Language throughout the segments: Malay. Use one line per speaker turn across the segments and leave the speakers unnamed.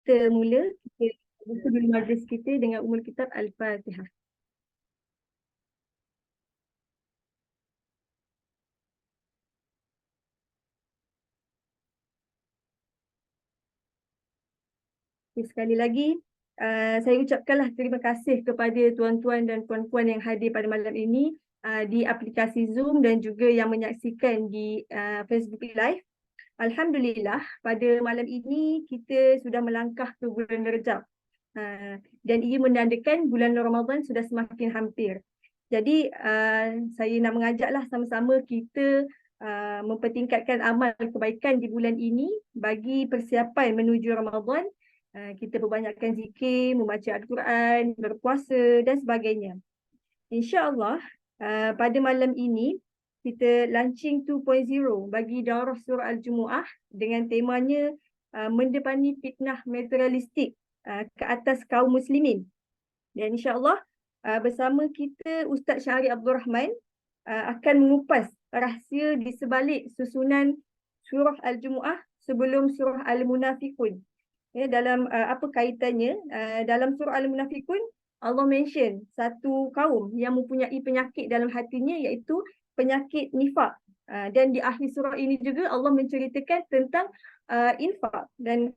kita mula, kita buka dulu majlis kita dengan Ummul Kitab Al-Fatihah. Sekali lagi, saya ucapkanlah terima kasih kepada tuan-tuan dan puan-puan yang hadir pada malam ini di aplikasi Zoom dan juga yang menyaksikan di Facebook Live. Alhamdulillah, pada malam ini kita sudah melangkah ke bulan Rejab. Dan ia menandakan bulan Ramadan sudah semakin hampir. Jadi saya nak mengajaklah sama-sama kita mempertingkatkan amal kebaikan di bulan ini bagi persiapan menuju Ramadan. Kita perbanyakkan zikir, membaca Al-Quran, berpuasa dan sebagainya. InsyaAllah pada malam ini kita launching 2.0 bagi daurah surah Al-Jumu'ah dengan temanya mendepani fitnah materialistik ke atas kaum muslimin. Dan insyaAllah bersama kita Ustaz Syahri Abdul Rahman akan mengupas rahsia di sebalik susunan surah Al-Jumu'ah sebelum surah Al-Munafiqun. Ya, dalam apa kaitannya? Dalam surah Al-Munafiqun Allah mention satu kaum yang mempunyai penyakit dalam hatinya iaitu penyakit nifak. Dan di akhir surah ini juga Allah menceritakan tentang infak. Dan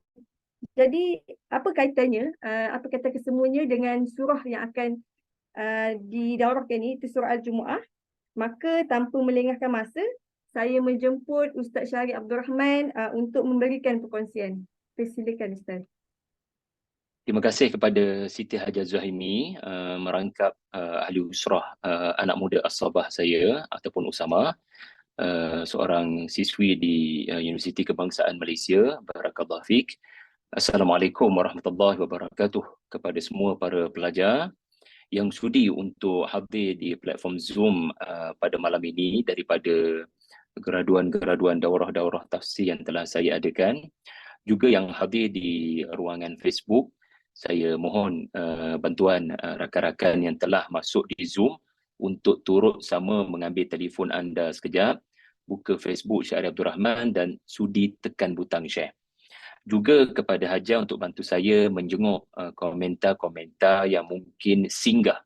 jadi apa kaitannya, apa kata kesemuanya dengan surah yang akan didaurahkan ini, itu surah Al-Jumu'ah. Maka tanpa melengahkan masa, saya menjemput Ustaz Syahri Abdul Rahman untuk memberikan perkongsian. Silakan Ustaz.
Terima kasih kepada Siti Hajah Zuhaimi merangkap ahli usrah anak muda As-Sabah saya ataupun Usama, seorang siswi di Universiti Kebangsaan Malaysia. Barakallahu fiik. Assalamualaikum warahmatullahi wabarakatuh kepada semua para pelajar yang sudi untuk hadir di platform Zoom pada malam ini daripada graduan-graduan daurah-daurah tafsir yang telah saya adakan. Juga yang hadir di ruangan Facebook, saya mohon bantuan rakan-rakan yang telah masuk di Zoom untuk turut sama mengambil telefon anda sekejap, buka Facebook Syahri Abdul Rahman dan sudi tekan butang share. Juga kepada Hajar untuk bantu saya menjenguk komentar-komentar yang mungkin singgah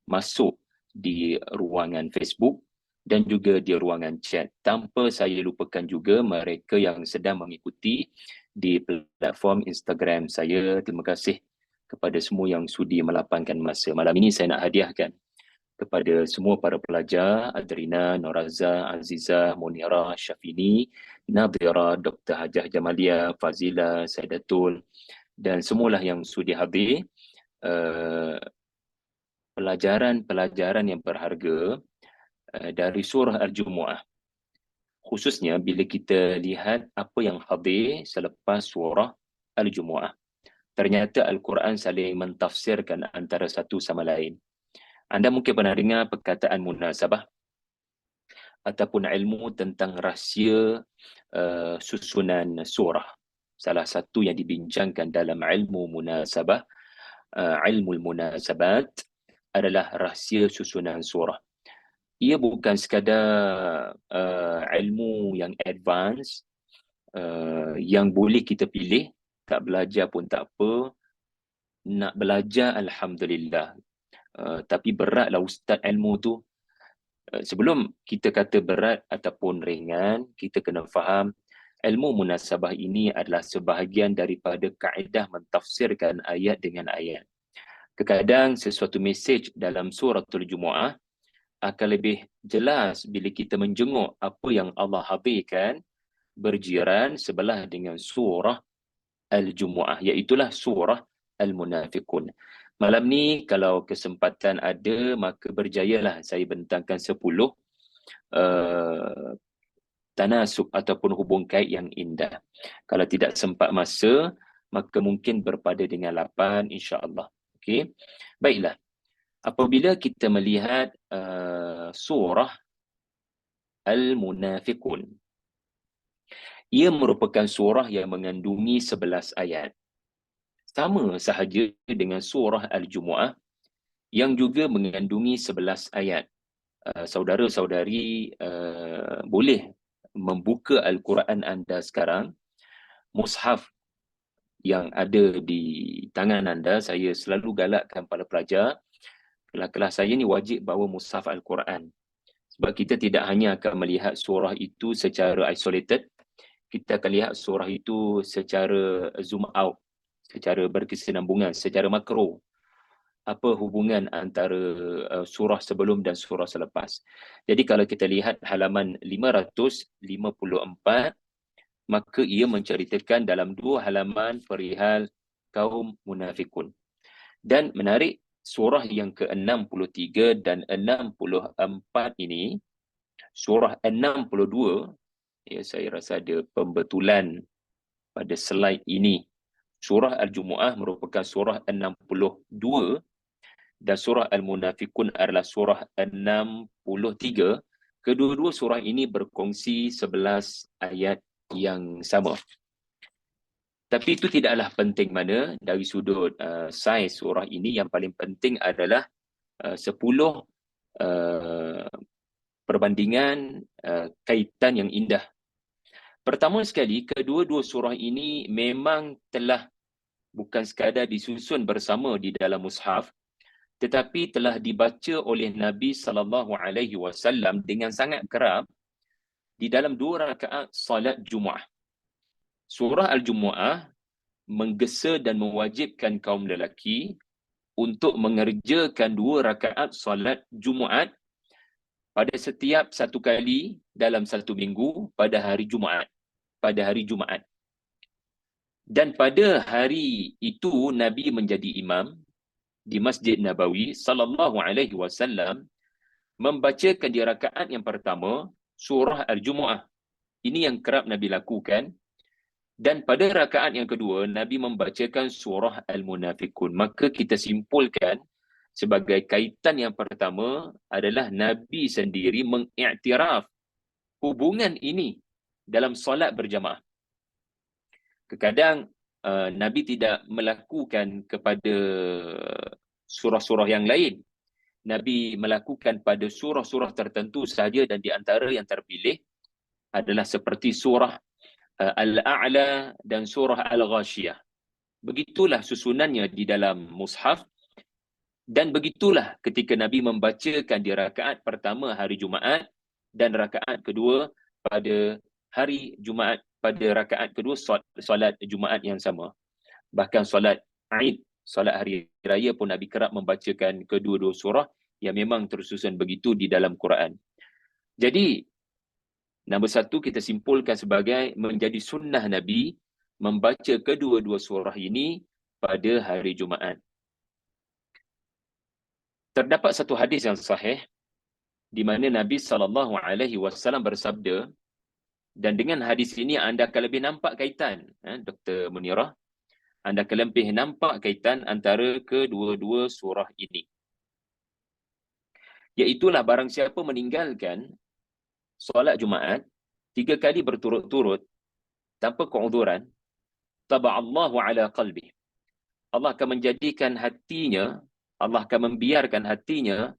masuk di ruangan Facebook dan juga di ruangan chat. Tanpa saya lupakan juga mereka yang sedang mengikuti di platform Instagram saya. Terima kasih kepada semua yang sudi melapangkan masa. Malam ini saya nak hadiahkan kepada semua para pelajar, Adrina, Noraza, Aziza, Munira, Syafini, Nadira, Dr. Hajah Jamalia, Fazila, Saidatul dan semualah yang sudi hadir pelajaran-pelajaran yang berharga dari surah Al-Jumu'ah. Khususnya bila kita lihat apa yang hadir selepas surah Al-Jumu'ah. Ternyata Al-Quran saling mentafsirkan antara satu sama lain. Anda mungkin pernah dengar perkataan munasabah ataupun ilmu tentang rahsia susunan surah. Salah satu yang dibincangkan dalam ilmu munasabah, ilmu munasabat adalah rahsia susunan surah. Ia bukan sekadar ilmu yang advance yang boleh kita pilih, tak belajar pun tak apa, nak belajar Alhamdulillah. Tapi beratlah ustaz ilmu tu. Sebelum kita kata berat ataupun ringan, kita kena faham ilmu munasabah ini adalah sebahagian daripada kaedah mentafsirkan ayat dengan ayat. Kadang sesuatu mesej dalam suratul Jumu'ah akan lebih jelas bila kita menjenguk apa yang Allah hadirkan berjiran sebelah dengan surah Al-Jumu'ah, iaitulah surah Al-Munafiqun. Malam ni kalau kesempatan ada, maka berjayalah saya bentangkan 10 tanasub ataupun hubung kait yang indah. Kalau tidak sempat masa, maka mungkin berpada dengan 8 insya-Allah. Okey. Baiklah. Apabila kita melihat surah Al-Munafiqun, ia merupakan surah yang mengandungi 11 ayat. Sama sahaja dengan surah Al-Jumu'ah yang juga mengandungi 11 ayat. Saudara-saudari boleh membuka Al-Quran anda sekarang, mushaf yang ada di tangan anda, saya selalu galakkan pada pelajar, kelas-kelas saya ni wajib bawa mushaf Al-Quran. Sebab kita tidak hanya akan melihat surah itu secara isolated, kita akan lihat surah itu secara zoom out, secara berkesinambungan, secara makro. Apa hubungan antara surah sebelum dan surah selepas. Jadi kalau kita lihat halaman 554, maka ia menceritakan dalam 2 halaman perihal kaum munafikun. Dan menarik, surah yang ke-63 dan 64 ini, surah 62, ya, saya rasa ada pembetulan pada slide ini. Surah Al-Jumu'ah merupakan surah 62 dan surah Al-Munafikun adalah surah 63. Kedua-dua surah ini berkongsi 11 ayat yang sama. Tapi itu tidaklah penting mana dari sudut saiz surah ini. Yang paling penting adalah 10 perbandingan kaitan yang indah. Pertama sekali, kedua-dua surah ini memang telah bukan sekadar disusun bersama di dalam mushaf, tetapi telah dibaca oleh Nabi SAW dengan sangat kerap di dalam 2 rakaat salat Jumaat. Surah Al-Jumu'ah menggesa dan mewajibkan kaum lelaki untuk mengerjakan 2 rakaat salat Jumaat pada setiap 1 kali dalam 1 minggu pada hari Jumaat. Dan pada hari itu Nabi menjadi imam di Masjid Nabawi sallallahu alaihi wasallam, membacakan di rakaat yang pertama surah Al-Jumu'ah. Ini yang kerap Nabi lakukan. Dan pada rakaat yang kedua, Nabi membacakan surah Al-Munafikun. Maka kita simpulkan sebagai kaitan yang pertama adalah Nabi sendiri mengiktiraf hubungan ini dalam solat berjamaah. Kadang Nabi tidak melakukan kepada surah-surah yang lain. Nabi melakukan pada surah-surah tertentu sahaja, dan di antara yang terpilih adalah seperti surah Al-A'la dan surah Al-Ghashiyah. Begitulah susunannya di dalam mushaf, dan begitulah ketika Nabi membacakan di rakaat pertama hari Jumaat dan rakaat kedua pada hari Jumaat, pada rakaat kedua solat Jumaat yang sama. Bahkan solat Aid, solat hari raya pun Nabi kerap membacakan kedua-dua surah yang memang tersusun begitu di dalam Quran. Jadi nombor 1 kita simpulkan sebagai menjadi sunnah Nabi membaca kedua-dua surah ini pada hari Jumaat. Terdapat satu hadis yang sahih di mana Nabi SAW bersabda, dan dengan hadis ini anda akan lebih nampak kaitan, Dr. Munirah, anda akan lebih nampak kaitan antara kedua-dua surah ini. Iaitulah barang siapa meninggalkan solat Jumaat 3 kali berturut-turut tanpa keuzuran, taba'allahu ala qalbi. Allah akan menjadikan hatinya, Allah akan membiarkan hatinya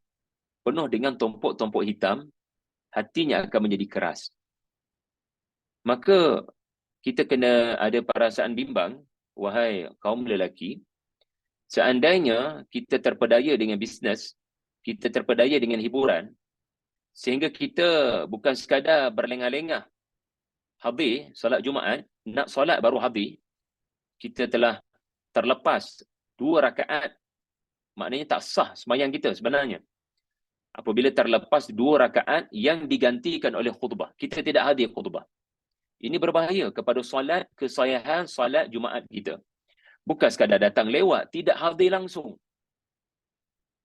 penuh dengan tumpuk-tumpuk hitam, hatinya akan menjadi keras. Maka kita kena ada perasaan bimbang, wahai kaum lelaki, seandainya kita terpedaya dengan bisnes, kita terpedaya dengan hiburan, sehingga kita bukan sekadar berlengah-lengah hadir solat Jumaat, nak solat baru hadir, kita telah terlepas 2 rakaat, maknanya tak sah sembahyang kita sebenarnya. Apabila terlepas 2 rakaat yang digantikan oleh khutbah, kita tidak hadir khutbah. Ini berbahaya kepada solat, kesahihan solat Jumaat kita. Bukan sekadar datang lewat, tidak hadir langsung.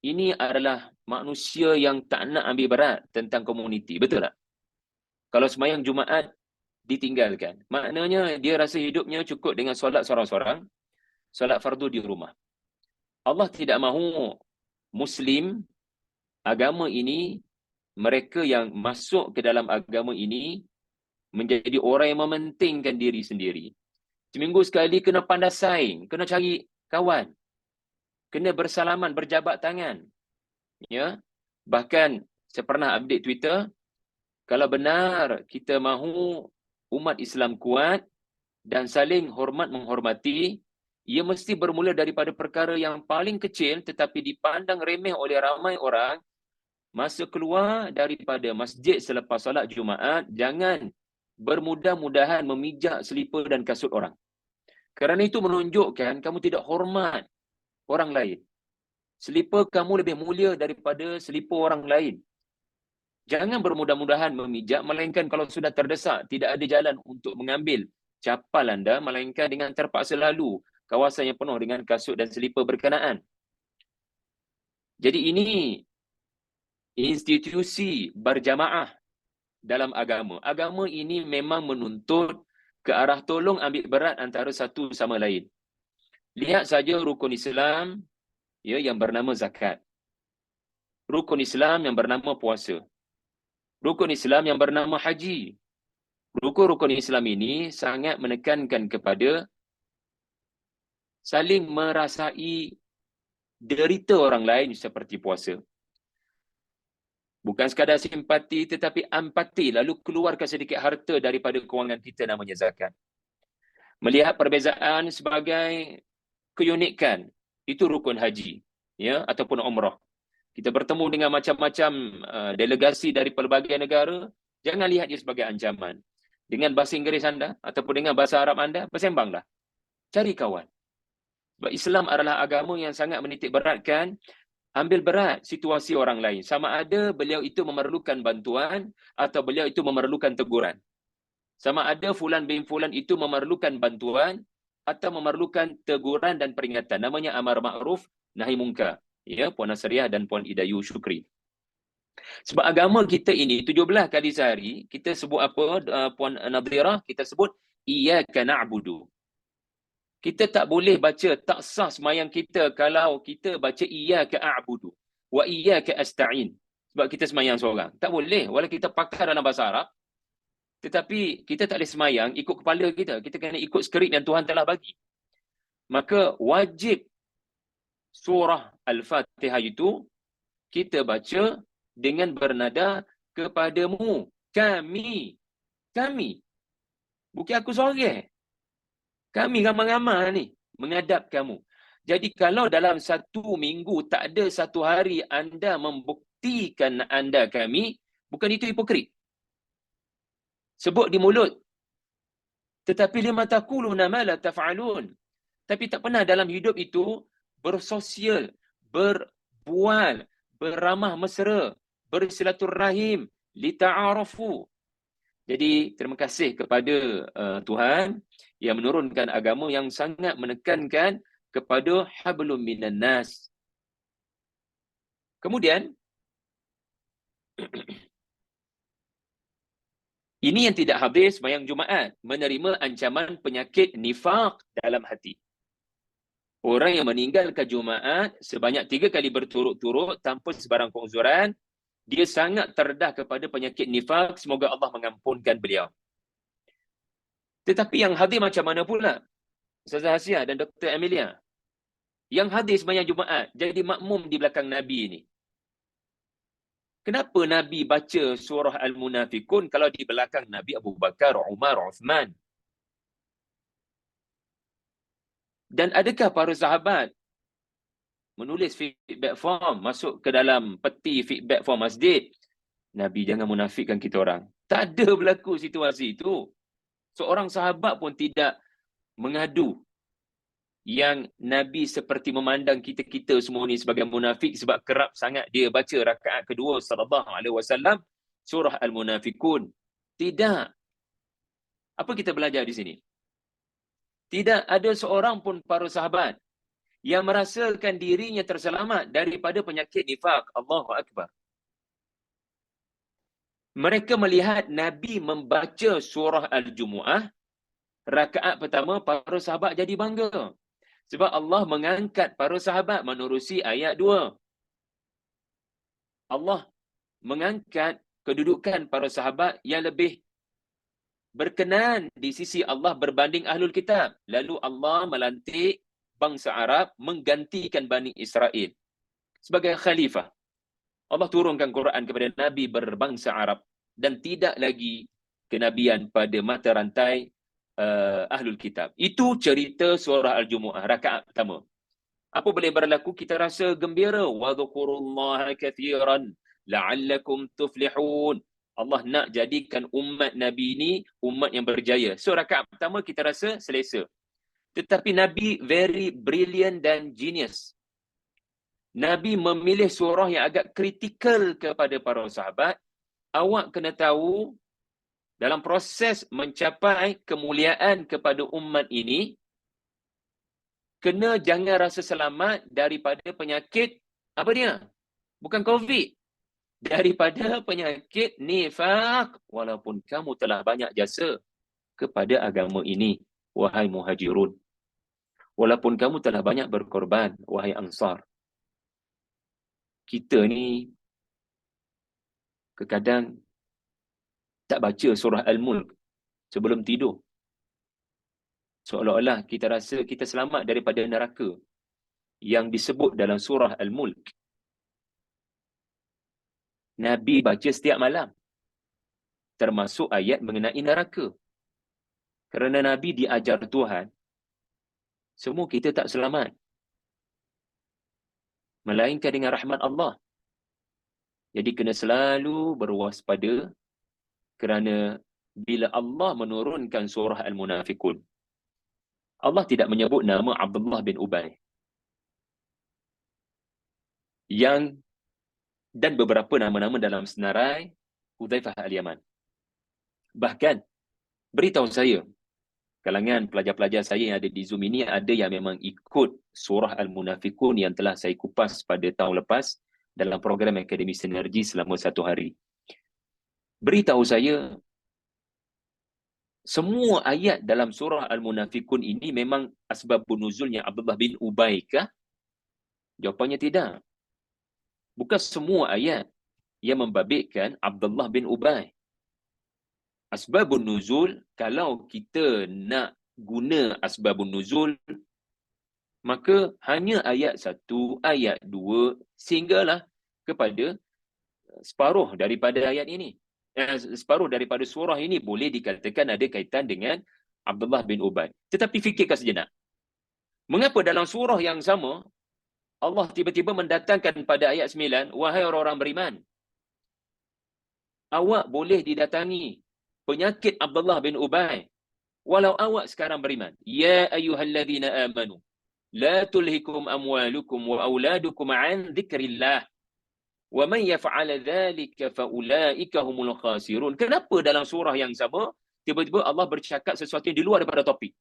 Ini adalah manusia yang tak nak ambil berat tentang komuniti, betul tak? Kalau sembahyang Jumaat ditinggalkan, maknanya dia rasa hidupnya cukup dengan solat seorang-seorang, solat fardu di rumah. Allah tidak mahu Muslim, agama ini, mereka yang masuk ke dalam agama ini menjadi orang yang mementingkan diri sendiri. Seminggu sekali kena pandai saing, kena cari kawan, kena bersalaman, berjabat tangan. Ya, bahkan saya pernah update Twitter, kalau benar kita mahu umat Islam kuat dan saling hormat menghormati, ia mesti bermula daripada perkara yang paling kecil tetapi dipandang remeh oleh ramai orang. Masa keluar daripada masjid selepas solat Jumaat, jangan bermudah-mudahan memijak selipar dan kasut orang. Kerana itu menunjukkan kamu tidak hormat orang lain. Selipar kamu lebih mulia daripada selipar orang lain. Jangan bermudah-mudahan memijak, melainkan kalau sudah terdesak, tidak ada jalan untuk mengambil capal anda, melainkan dengan terpaksa lalu kawasan yang penuh dengan kasut dan selipar berkenaan. Jadi ini institusi berjamaah dalam agama. Agama ini memang menuntut ke arah tolong ambil berat antara satu sama lain. Lihat saja rukun Islam yang bernama zakat. Rukun Islam yang bernama puasa. Rukun Islam yang bernama haji. Rukun-rukun Islam ini sangat menekankan kepada saling merasai derita orang lain seperti puasa. Bukan sekadar simpati tetapi empati, lalu keluarkan sedikit harta daripada kewangan kita namanya zakat. Melihat perbezaan sebagai keunikan, itu rukun haji ataupun umrah. Kita bertemu dengan macam-macam delegasi dari pelbagai negara, jangan lihat dia sebagai ancaman. Dengan bahasa Inggeris anda ataupun dengan bahasa Arab anda, bersembanglah. Cari kawan. Sebab Islam adalah agama yang sangat menitik beratkan ambil berat situasi orang lain. Sama ada beliau itu memerlukan bantuan atau beliau itu memerlukan teguran. Sama ada fulan bin fulan itu memerlukan bantuan atau memerlukan teguran dan peringatan. Namanya amar ma'ruf, nahi munkar. Ya, Puan Nasriah dan Puan Idayu Syukri. Sebab agama kita ini 17 kali sehari, kita sebut apa, Puan Nadhirah, kita sebut iyyaka na'budu. Kita tak boleh baca, tak sah semayang kita kalau kita baca iyyaka a'budu wa iyyaka asta'in. Sebab kita semayang seorang. Tak boleh, walau kita pakar dalam bahasa Arab. Tetapi kita tak boleh semayang ikut kepala kita. Kita kena ikut skrip yang Tuhan telah bagi. Maka wajib surah Al-Fatihah itu kita baca dengan bernada kepadamu. Kami. Bukan aku seorang. Kami ramai-ramai ni menghadap kamu. Jadi kalau dalam satu minggu tak ada satu hari anda membuktikan anda kami, bukan itu hipokrit. Sebut di mulut. Tetapi lima taquluna ma la taf'alun. Tapi tak pernah dalam hidup itu bersosial, berbual, beramah mesra, bersilaturrahim, lita'arafu. Jadi terima kasih kepada Tuhan yang menurunkan agama yang sangat menekankan kepada hablum minan nas. Kemudian ini yang tidak habis sembahyang Jumaat, menerima ancaman penyakit nifaq dalam hati. Orang yang meninggalkan Jumaat sebanyak 3 kali berturut-turut tanpa sebarang penguzuran, dia sangat terdedah kepada penyakit nifaq. Semoga Allah mengampunkan beliau. Tetapi yang hadir macam mana pula? Ustazah Hasia dan Dr. Amelia. Yang hadir sembahyang Jumaat jadi makmum di belakang Nabi ini. Kenapa Nabi baca surah Al-Munafikun kalau di belakang Nabi Abu Bakar, Umar, Uthman? Dan adakah para sahabat menulis feedback form masuk ke dalam peti feedback form masjid? Nabi, jangan munafikkan kita orang. Tak ada berlaku situasi itu. Seorang sahabat pun tidak mengadu yang Nabi seperti memandang kita-kita semua ni sebagai munafik sebab kerap sangat dia baca rakaat kedua sallallahu alaihi wasallam surah Al-Munafikun. Tidak. Apa kita belajar di sini? Tidak ada seorang pun para sahabat yang merasakan dirinya terselamat daripada penyakit nifaq. Allahu Akbar. Mereka melihat Nabi membaca surah Al-Jumu'ah, rakaat pertama para sahabat jadi bangga. Sebab Allah mengangkat para sahabat menerusi ayat 2. Allah mengangkat kedudukan para sahabat yang lebih berkenan di sisi Allah berbanding Ahlul Kitab. Lalu Allah melantik bangsa Arab menggantikan Bani Israel sebagai khalifah. Allah turunkan Quran kepada Nabi berbangsa Arab dan tidak lagi kenabian pada mata rantai Ahlul Kitab. Itu cerita surah Al-Jumu'ah, rakaat pertama. Apa boleh berlaku? Kita rasa gembira. Wadhkurullaha kathiran la'allakum tuflihun. Allah nak jadikan umat Nabi ini umat yang berjaya. So rakaat pertama kita rasa selesa. Tetapi Nabi very brilliant dan genius. Nabi memilih surah yang agak kritikal kepada para sahabat. Awak kena tahu, dalam proses mencapai kemuliaan kepada umat ini, kena jangan rasa selamat daripada penyakit, apa dia? Bukan COVID. Daripada penyakit nifaq, walaupun kamu telah banyak jasa kepada agama ini, wahai muhajirun. Walaupun kamu telah banyak berkorban, wahai ansar. Kita ni kadang tak baca surah Al-Mulk sebelum tidur. Seolah-olah kita rasa kita selamat daripada neraka yang disebut dalam surah Al-Mulk. Nabi baca setiap malam, termasuk ayat mengenai neraka. Kerana Nabi diajar Tuhan, semua kita tak selamat, melainkan dengan rahmat Allah. Jadi kena selalu berwaspada, kerana bila Allah menurunkan surah Al-Munafiqun, Allah tidak menyebut nama Abdullah bin Ubay dan beberapa nama-nama dalam senarai Hudzaifah Al-Yaman. Bahkan beritahu saya, kalangan pelajar-pelajar saya yang ada di Zoom ini, ada yang memang ikut surah Al-Munafiqun yang telah saya kupas pada tahun lepas dalam program Akademi Sinergi selama 1 hari. Beritahu saya, semua ayat dalam surah Al-Munafiqun ini memang asbabun nuzulnya Abdullah bin Ubay kah? Jawapannya tidak. Bukan semua ayat yang membabitkan Abdullah bin Ubay. Asbabun nuzul, kalau kita nak guna asbabun nuzul, maka hanya ayat 1, ayat 2, sehinggalah kepada separuh daripada ayat ini. Separuh daripada surah ini boleh dikatakan ada kaitan dengan Abdullah bin Ubay. Tetapi fikirkan sejenak. Mengapa dalam surah yang sama, Allah tiba-tiba mendatangkan pada ayat 9, wahai orang-orang beriman, awak boleh didatangi penyakit Abdullah bin Ubay walau awak sekarang beriman. Ya ayyuhalladzina amanu la tulhikum amwalukum wa auladukum an dzikrillah wa man yaf'ala dzalika fa ulaika humul khasirun. Kenapa dalam surah yang sama tiba-tiba Allah bercakap sesuatu yang di luar daripada topik?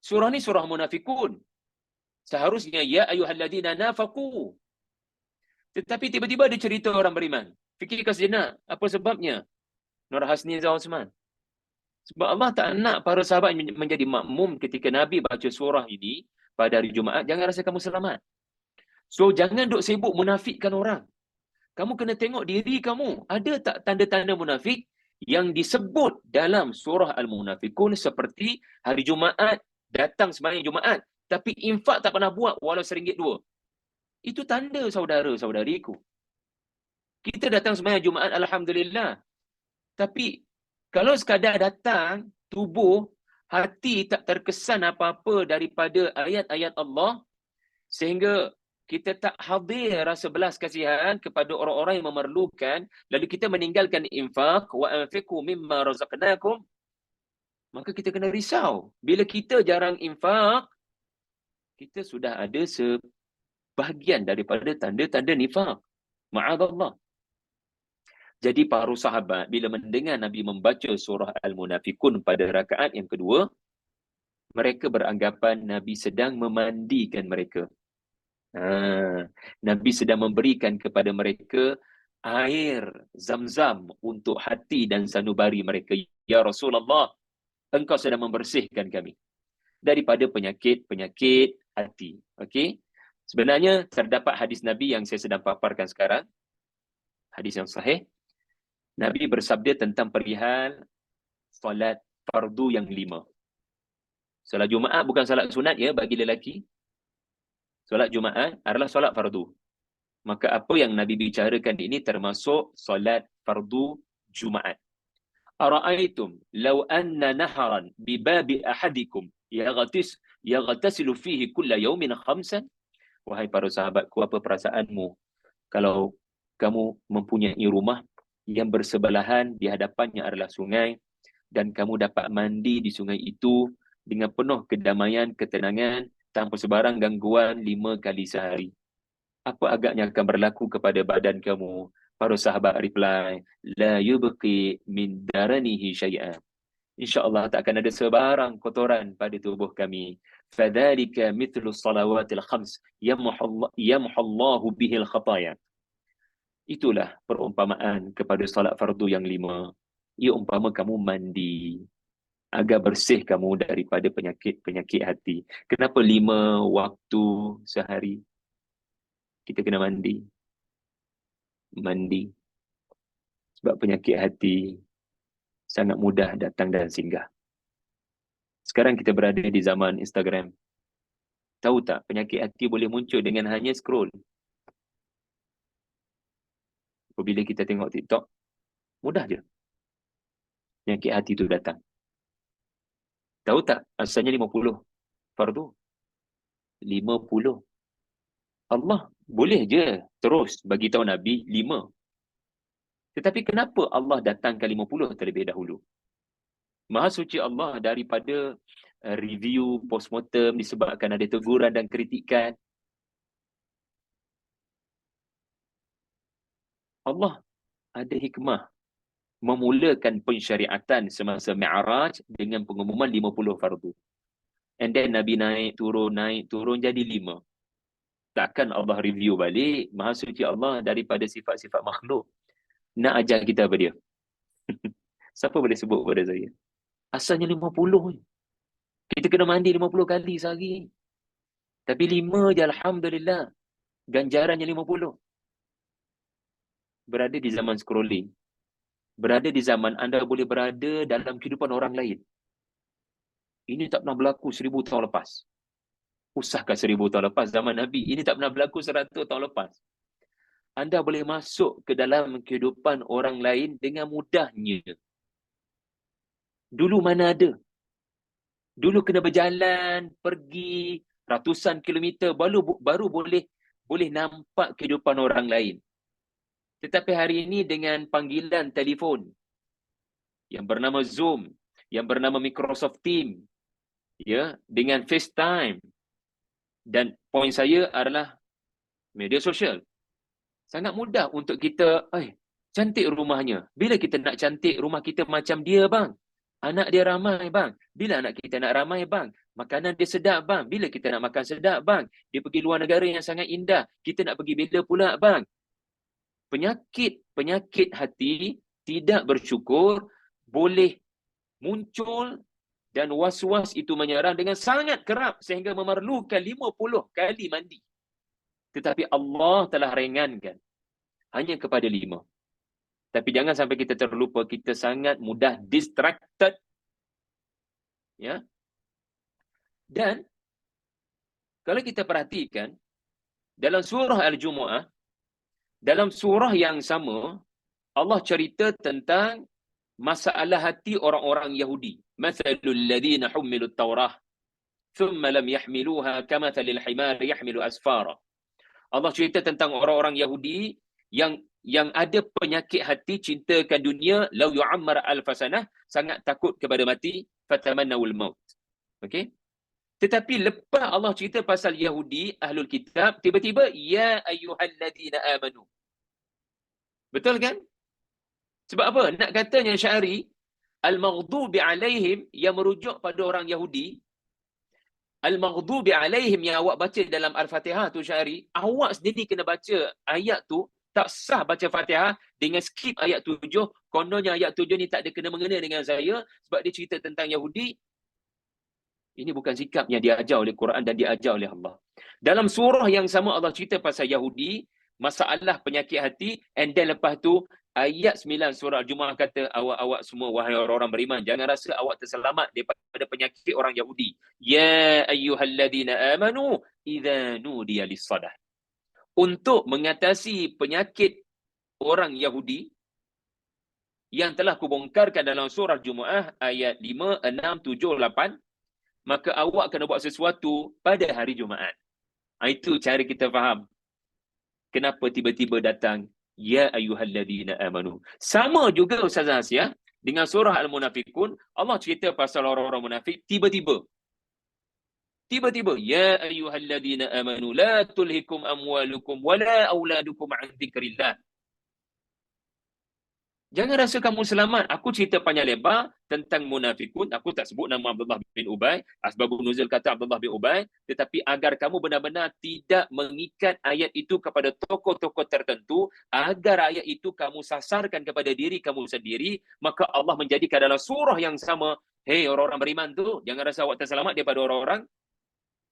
Surah ni surah Munafiqun. Seharusnya ya ayyuhalladzina nafaqu. Tetapi tiba-tiba ada cerita orang beriman. Fikirkan sejenak, apa sebabnya? Nur Hasni Zahra Osman. Sebab Allah tak nak para sahabat menjadi makmum ketika Nabi baca surah ini pada hari Jumaat. Jangan rasa kamu selamat. So jangan duk sibuk munafikkan orang. Kamu kena tengok diri kamu. Ada tak tanda-tanda munafik yang disebut dalam surah Al-Munafiqun, seperti hari Jumaat, datang sembahyang Jumaat, tapi infak tak pernah buat walau RM1-2. Itu tanda saudara-saudariku. Kita datang sembahyang Jumaat, Alhamdulillah. Tapi kalau sekadar datang, tubuh, hati tak terkesan apa-apa daripada ayat-ayat Allah, sehingga kita tak hadir rasa belas kasihan kepada orang-orang yang memerlukan, lalu kita meninggalkan infak, wa anfiqu mimma razaqnakum, maka kita kena risau. Bila kita jarang infak, kita sudah ada sebahagian daripada tanda-tanda nifaq. Ma'adallah. Jadi para sahabat bila mendengar Nabi membaca surah Al-Munafiqun pada rakaat yang kedua, mereka beranggapan Nabi sedang memandikan mereka. Nabi sedang memberikan kepada mereka air zam-zam untuk hati dan sanubari mereka. Ya Rasulullah, engkau sedang membersihkan kami daripada penyakit-penyakit hati. Okey? Sebenarnya terdapat hadis Nabi yang saya sedang paparkan sekarang. Hadis yang sahih. Nabi bersabda tentang perihal solat fardu yang 5. Solat Jumaat bukan solat sunat ya bagi lelaki. Solat Jumaat adalah solat fardu. Maka apa yang Nabi bicarakan ini termasuk solat fardu Jumaat. ara'aitum law anna naharan bi babi ahadikum yaghtasilu fihi kulla yawmin khamsan. Wahai para sahabatku, apa perasaanmu kalau kamu mempunyai rumah yang bersebelahan, di hadapannya adalah sungai, dan kamu dapat mandi di sungai itu dengan penuh kedamaian, ketenangan, tanpa sebarang gangguan 5 kali sehari. Apa agaknya akan berlaku kepada badan kamu? Para sahabat reply, la yubqi min daranihi syai'an. InsyaAllah tak akan ada sebarang kotoran pada tubuh kami. Fadhalika mithlu salawatil khams yamhullahu bihil khataya. Itulah perumpamaan kepada salat fardu yang 5. Ia umpama kamu mandi agar bersih kamu daripada penyakit hati. Kenapa 5 waktu sehari kita kena mandi? Mandi sebab penyakit hati sangat mudah datang dan singgah. Sekarang kita berada di zaman Instagram. Tahu tak, penyakit hati boleh muncul dengan hanya scroll. Apabila kita tengok TikTok, mudah je penyakit hati itu datang. Tahu tak, asalnya 50 fardu. 50. Allah boleh je terus bagi tahu Nabi 5. Tetapi kenapa Allah datangkan 50 terlebih dahulu? Maha suci Allah daripada review postmortem disebabkan ada teguran dan kritikan. Allah ada hikmah memulakan pensyariatan semasa Mi'raj dengan pengumuman 50 fardu. And then Nabi naik turun jadi 5. Takkan Allah review balik? Maha suci Allah daripada sifat-sifat makhluk. Nak ajar kita apa dia? Siapa boleh sebut kepada saya? Asalnya 50. Kita kena mandi 50 kali sehari. Tapi 5 je, Alhamdulillah. Ganjarannya 50. Berada di zaman scrolling. Berada di zaman anda boleh berada dalam kehidupan orang lain. Ini tak pernah berlaku 1000 tahun lepas. Usahkah 1000 tahun lepas zaman Nabi? Ini tak pernah berlaku 100 tahun lepas. Anda boleh masuk ke dalam kehidupan orang lain dengan mudahnya. Dulu mana ada? Dulu kena berjalan, pergi ratusan kilometer baru boleh nampak kehidupan orang lain. Tetapi hari ini dengan panggilan telefon yang bernama Zoom, yang bernama Microsoft Teams, ya, dengan FaceTime, dan poin saya adalah media sosial. Sangat mudah untuk kita, cantik rumahnya. Bila kita nak cantik rumah kita macam dia, bang? Anak dia ramai, bang. Bila anak kita nak ramai, bang? Makanan dia sedap, bang. Bila kita nak makan sedap, bang? Dia pergi luar negara yang sangat indah. Kita nak pergi bila pula, bang? Penyakit hati tidak bersyukur boleh muncul, dan was-was itu menyerang dengan sangat kerap sehingga memerlukan 50 kali mandi. Tetapi Allah telah ringankan hanya kepada 5. Tapi jangan sampai kita terlupa, kita sangat mudah distracted. Ya. Dan kalau kita perhatikan dalam surah Al-Jumu'ah, dalam surah yang sama, Allah cerita tentang masalah hati orang-orang Yahudi. Mathalul ladzina hummilut Taurah thumma lam yahmiluha kamathalil himar yahmilu asfara. Allah cerita tentang orang-orang Yahudi yang ada penyakit hati, cintakan dunia, law yu'ammar alfasanah, sangat takut kepada mati, fatamannawul maut. Okey? Tetapi lepas Allah cerita pasal Yahudi, ahlul kitab, tiba-tiba ya ayyuhalladzina amanu. Betul kan? Sebab apa? Nak katanya Syari, al-maghdubi alaihim, yang merujuk pada orang Yahudi, al-maghdubi alaihim yang awak baca dalam Al-Fatihah tu Syari, awak sendiri kena baca ayat tu, tak sah baca Fatihah dengan skip ayat 7. Kononnya ayat 7 ni tak ada kena-mengena dengan saya sebab dia cerita tentang Yahudi. Ini bukan sikap yang diajar oleh Quran dan diajar oleh Allah. Dalam surah yang sama Allah cerita pasal Yahudi, masalah penyakit hati, and then lepas tu ayat 9 surah Al-Jumu'ah kata, awak semua wahai orang-orang beriman, jangan rasa awak terselamat daripada penyakit orang Yahudi. Ya ayyuhalladzina amanu idza nudiya lis-salah. Untuk mengatasi penyakit orang Yahudi, yang telah kubongkarkan dalam surah Jumaah ayat 5, 6, 7, 8, maka awak kena buat sesuatu pada hari Jumaat. Itu cara kita faham kenapa tiba-tiba datang ya ayyuhalladzina amanu. Sama juga Ustazah Asia dengan surah Al-Munafiqun, Allah cerita pasal orang-orang munafik tiba-tiba ya ayyuhalladzina amanu la tulhikum amwalukum wala auladukum an dzikrillah. Jangan rasa kamu selamat. Aku cerita panjang lebar tentang munafikun. Aku tak sebut nama Abdullah bin Ubay. Asbabun nuzul kata Abdullah bin Ubay. Tetapi agar kamu benar-benar tidak mengikat ayat itu kepada tokoh-tokoh tertentu, agar ayat itu kamu sasarkan kepada diri kamu sendiri, maka Allah menjadikan dalam surah yang sama, hei orang-orang beriman tu, jangan rasa awak terselamat daripada orang-orang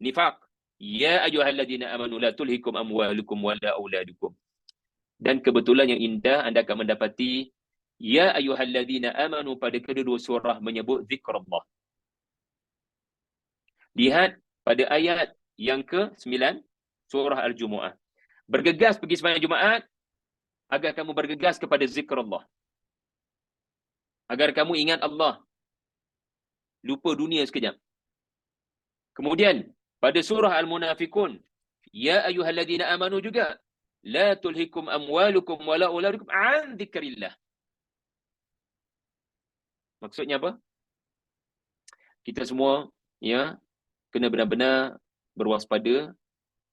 nifaq. Ya ayyuhalladzina amanu la tulhikum amwalukum wala auladukum. Dan kebetulan yang indah, anda akan mendapati ya ayyuhalladzina amanu pada kedua surah menyebut zikrullah. Lihat pada ayat yang ke-9 surah Al-Jumu'ah. Bergegas pergi sembahyang Jumaat agar kamu bergegas kepada zikrullah. Agar kamu ingat Allah. Lupa dunia sekejap. Kemudian pada surah Al-Munafiqun, ya ayyuhalladzina amanu juga, la tulhikum amwalukum wala auladukum an dzikrillah. Maksudnya apa? Kita semua kena benar-benar berwaspada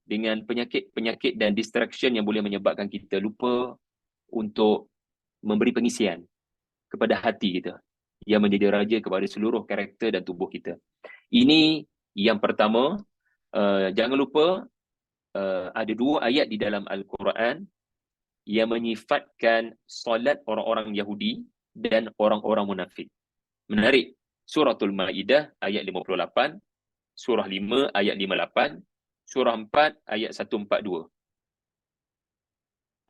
dengan penyakit-penyakit dan distraction yang boleh menyebabkan kita lupa untuk memberi pengisian kepada hati kita yang menjadi raja kepada seluruh karakter dan tubuh kita. Ini yang pertama. Jangan lupa ada 2 ayat di dalam Al-Quran yang menyifatkan solat orang-orang Yahudi dan orang-orang munafik. Menarik. Suratul Maidah ayat 58, surah 5 ayat 58, surah 4 ayat 142.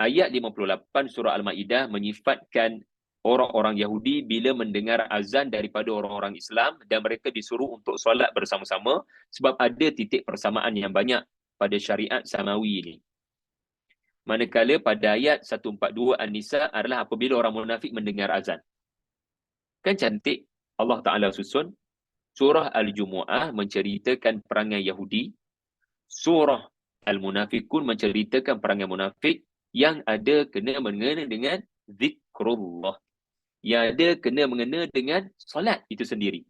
Ayat 58 surah Al-Maidah menyifatkan orang-orang Yahudi bila mendengar azan daripada orang-orang Islam dan mereka disuruh untuk solat bersama-sama sebab ada titik persamaan yang banyak pada syariat samawi ini. Manakala pada ayat 142 An-Nisa adalah apabila orang munafik mendengar azan. Kan cantik Allah Ta'ala susun. Surah Al-Jumu'ah menceritakan perangai Yahudi. Surah Al-Munafiqun menceritakan perangai munafik yang ada kena mengena dengan zikrullah. Yang ada kena mengena dengan solat itu sendiri.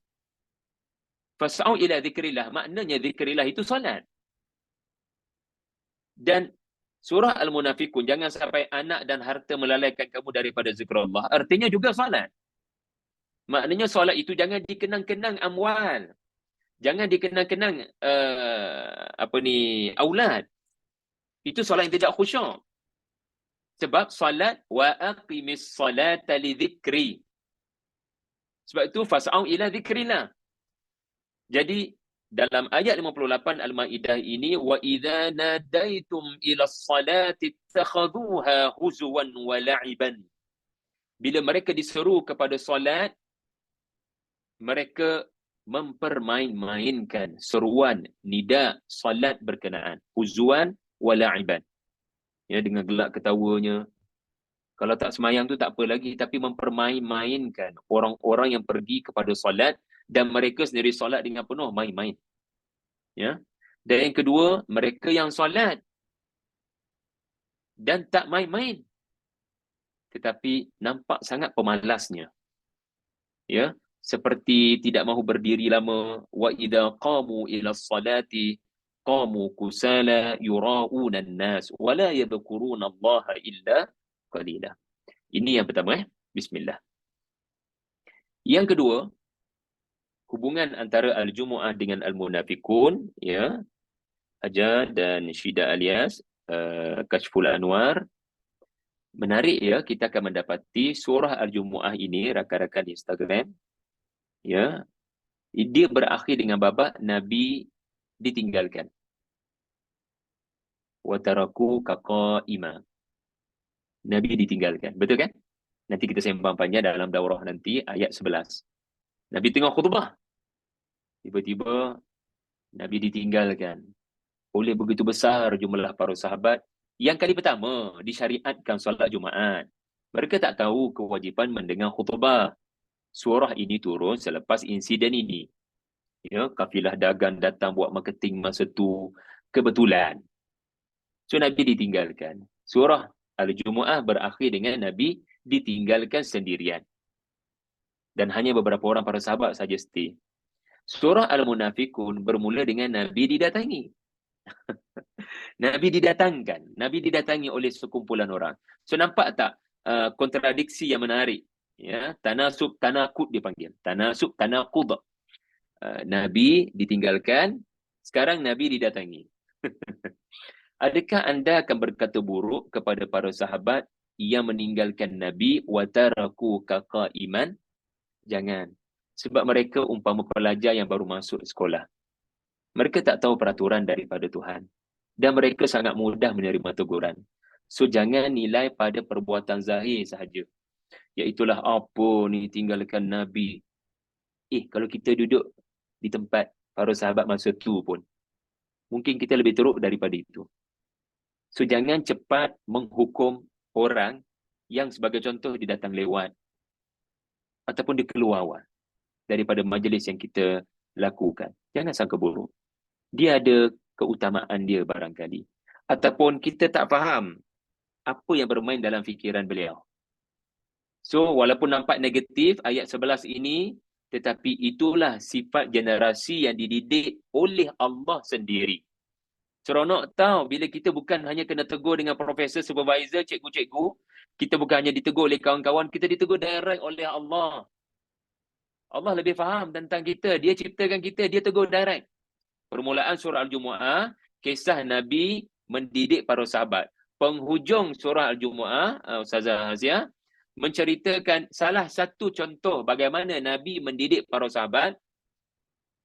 Fas'au ila zikrillah. Maknanya zikrillah itu solat. Dan surah Al-Munafiqun, jangan sampai anak dan harta melalaikan kamu daripada zikrullah. Artinya juga solat. Maknanya solat itu jangan dikenang-kenang amwal. Jangan dikenang-kenang aulad. Itu solat yang tidak khusyuk. Sebab solat wa aqimis salata li dzikri. Sebab itu fas'au ila dzikrillah. Jadi dalam ayat 58 Al-Maidah ini, wa idza nadaitum ila salati ittakhadhuha huzwan wa la'iban. Bila mereka diseru kepada solat, mereka mempermain-mainkan seruan nida solat berkenaan, huzwan wa la'iban. Ya, dengan gelak ketawanya. Kalau tak semayang tu tak apa lagi, tapi mempermain-mainkan orang-orang yang pergi kepada solat dan mereka sendiri solat dengan penuh main-main. Ya. Dan yang kedua, mereka yang solat dan tak main-main, tetapi nampak sangat pemalasnya. Ya, seperti tidak mahu berdiri lama. Wa idza qamu ila salati qamu kusala yura'una an-nas wa la yadhkuruna Allah illa qalila. Ini yang pertama. Bismillah. Yang kedua, hubungan antara Al-Jumu'ah dengan Al-Munafiqun, ya, Hajar dan Syida alias Kashful Anwar. Menarik ya, kita akan mendapati surah Al-Jumu'ah ini, rakan-rakan Instagram, ya, dia berakhir dengan babak Nabi ditinggalkan. Wa taraku kaqaima. Nabi ditinggalkan. Betul kan? Nanti kita sembang panjang dalam daurah nanti ayat 11. Nabi tengah khutbah. Tiba-tiba Nabi ditinggalkan oleh begitu besar jumlah para sahabat. Yang kali pertama disyariatkan solat Jumaat. Mereka tak tahu kewajipan mendengar khutbah. Surah ini turun selepas insiden ini. Ya, kafilah dagang datang buat marketing masa tu kebetulan. So Nabi ditinggalkan. Surah Al-Jumu'ah berakhir dengan Nabi ditinggalkan sendirian. Dan hanya beberapa orang para sahabat saja stay. Surah Al-Munafikun bermula dengan Nabi didatangi. Nabi didatangkan. Nabi didatangi oleh sekumpulan orang. So nampak tak kontradiksi yang menarik? Ya, tanasub, tanakut dipanggil. Tanasub, tanakud. Nabi ditinggalkan, sekarang Nabi didatangi. Adakah anda akan berkata buruk kepada para sahabat yang meninggalkan Nabi wa taraku qaiman? Jangan. Sebab mereka umpama pelajar yang baru masuk sekolah. Mereka tak tahu peraturan daripada Tuhan. Dan mereka sangat mudah menerima teguran. So jangan nilai pada perbuatan zahir sahaja. Iaitulah apa ni tinggalkan Nabi. Kalau kita duduk di tempat para sahabat masa tu pun, mungkin kita lebih teruk daripada itu. So jangan cepat menghukum orang yang sebagai contoh dia datang lewat ataupun dia keluar awal daripada majlis yang kita lakukan. Jangan sangka buruk. Dia ada keutamaan dia barangkali. Ataupun kita tak faham apa yang bermain dalam fikiran beliau. So walaupun nampak negatif ayat 11 ini, tetapi itulah sifat generasi yang dididik oleh Allah sendiri. Seronok tahu bila kita bukan hanya kena tegur dengan profesor, supervisor, cikgu-cikgu. Kita bukan hanya ditegur oleh kawan-kawan, kita ditegur direct oleh Allah. Allah lebih faham tentang kita. Dia ciptakan kita, dia tegur direct. Permulaan surah Al-Jumu'ah, kisah Nabi mendidik para sahabat. Penghujung surah Al-Jumu'ah, Ustazah Hazia, menceritakan salah satu contoh bagaimana Nabi mendidik para sahabat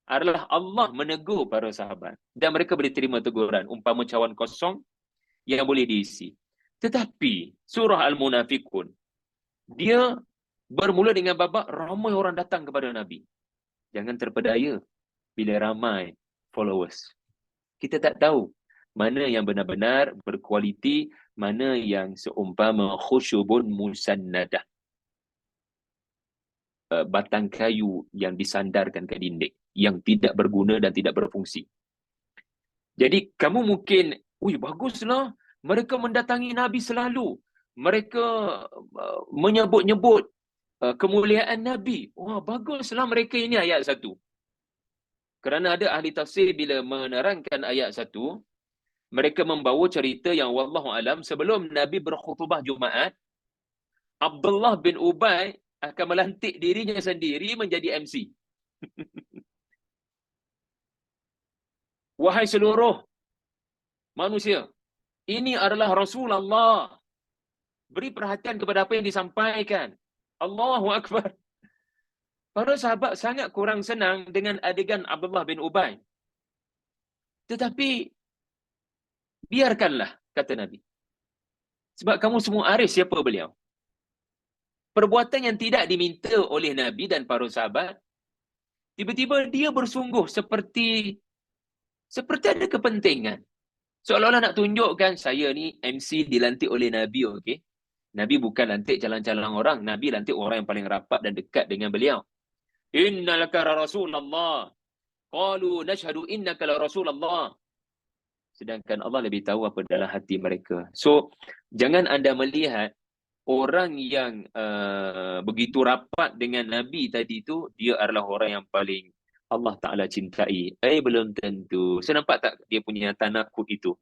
adalah Allah menegur para sahabat. Dan mereka boleh terima teguran, umpama cawan kosong yang boleh diisi. Tetapi surah Al-Munafikun, dia bermula dengan babak ramai orang datang kepada Nabi. Jangan terpedaya bila ramai followers. Kita tak tahu mana yang benar-benar berkualiti, mana yang seumpama khusyubun musannadah. Batang kayu yang disandarkan ke dinding, yang tidak berguna dan tidak berfungsi. Jadi kamu mungkin, baguslah, mereka mendatangi Nabi selalu. Mereka menyebut-nyebut kemuliaan Nabi. Wah, baguslah mereka ini ayat 1. Kerana ada ahli tafsir bila menerangkan ayat 1, mereka membawa cerita yang wallahu alam sebelum Nabi berkhutbah Jumaat, Abdullah bin Ubay akan melantik dirinya sendiri menjadi MC. Wahai seluruh manusia, ini adalah Rasulullah. Beri perhatian kepada apa yang disampaikan. Allahu Akbar. Para sahabat sangat kurang senang dengan adegan Abdullah bin Ubay. Tetapi biarkanlah, kata Nabi. Sebab kamu semua arif siapa beliau. Perbuatan yang tidak diminta oleh Nabi dan para sahabat, tiba-tiba dia bersungguh seperti ada kepentingan. Seolah-olah nak tunjukkan saya ni MC dilantik oleh Nabi, okey. Nabi bukan lantik calon-calon orang, Nabi lantik orang yang paling rapat dan dekat dengan beliau. Innalaka Rasulullah. Qalu nashhadu innaka la Rasulullah. Sedangkan Allah lebih tahu apa dalam hati mereka. So, jangan anda melihat orang yang begitu rapat dengan Nabi tadi itu, dia adalah orang yang paling Allah Ta'ala cintai. Belum tentu. So, nampak tak dia punya tanakut itu?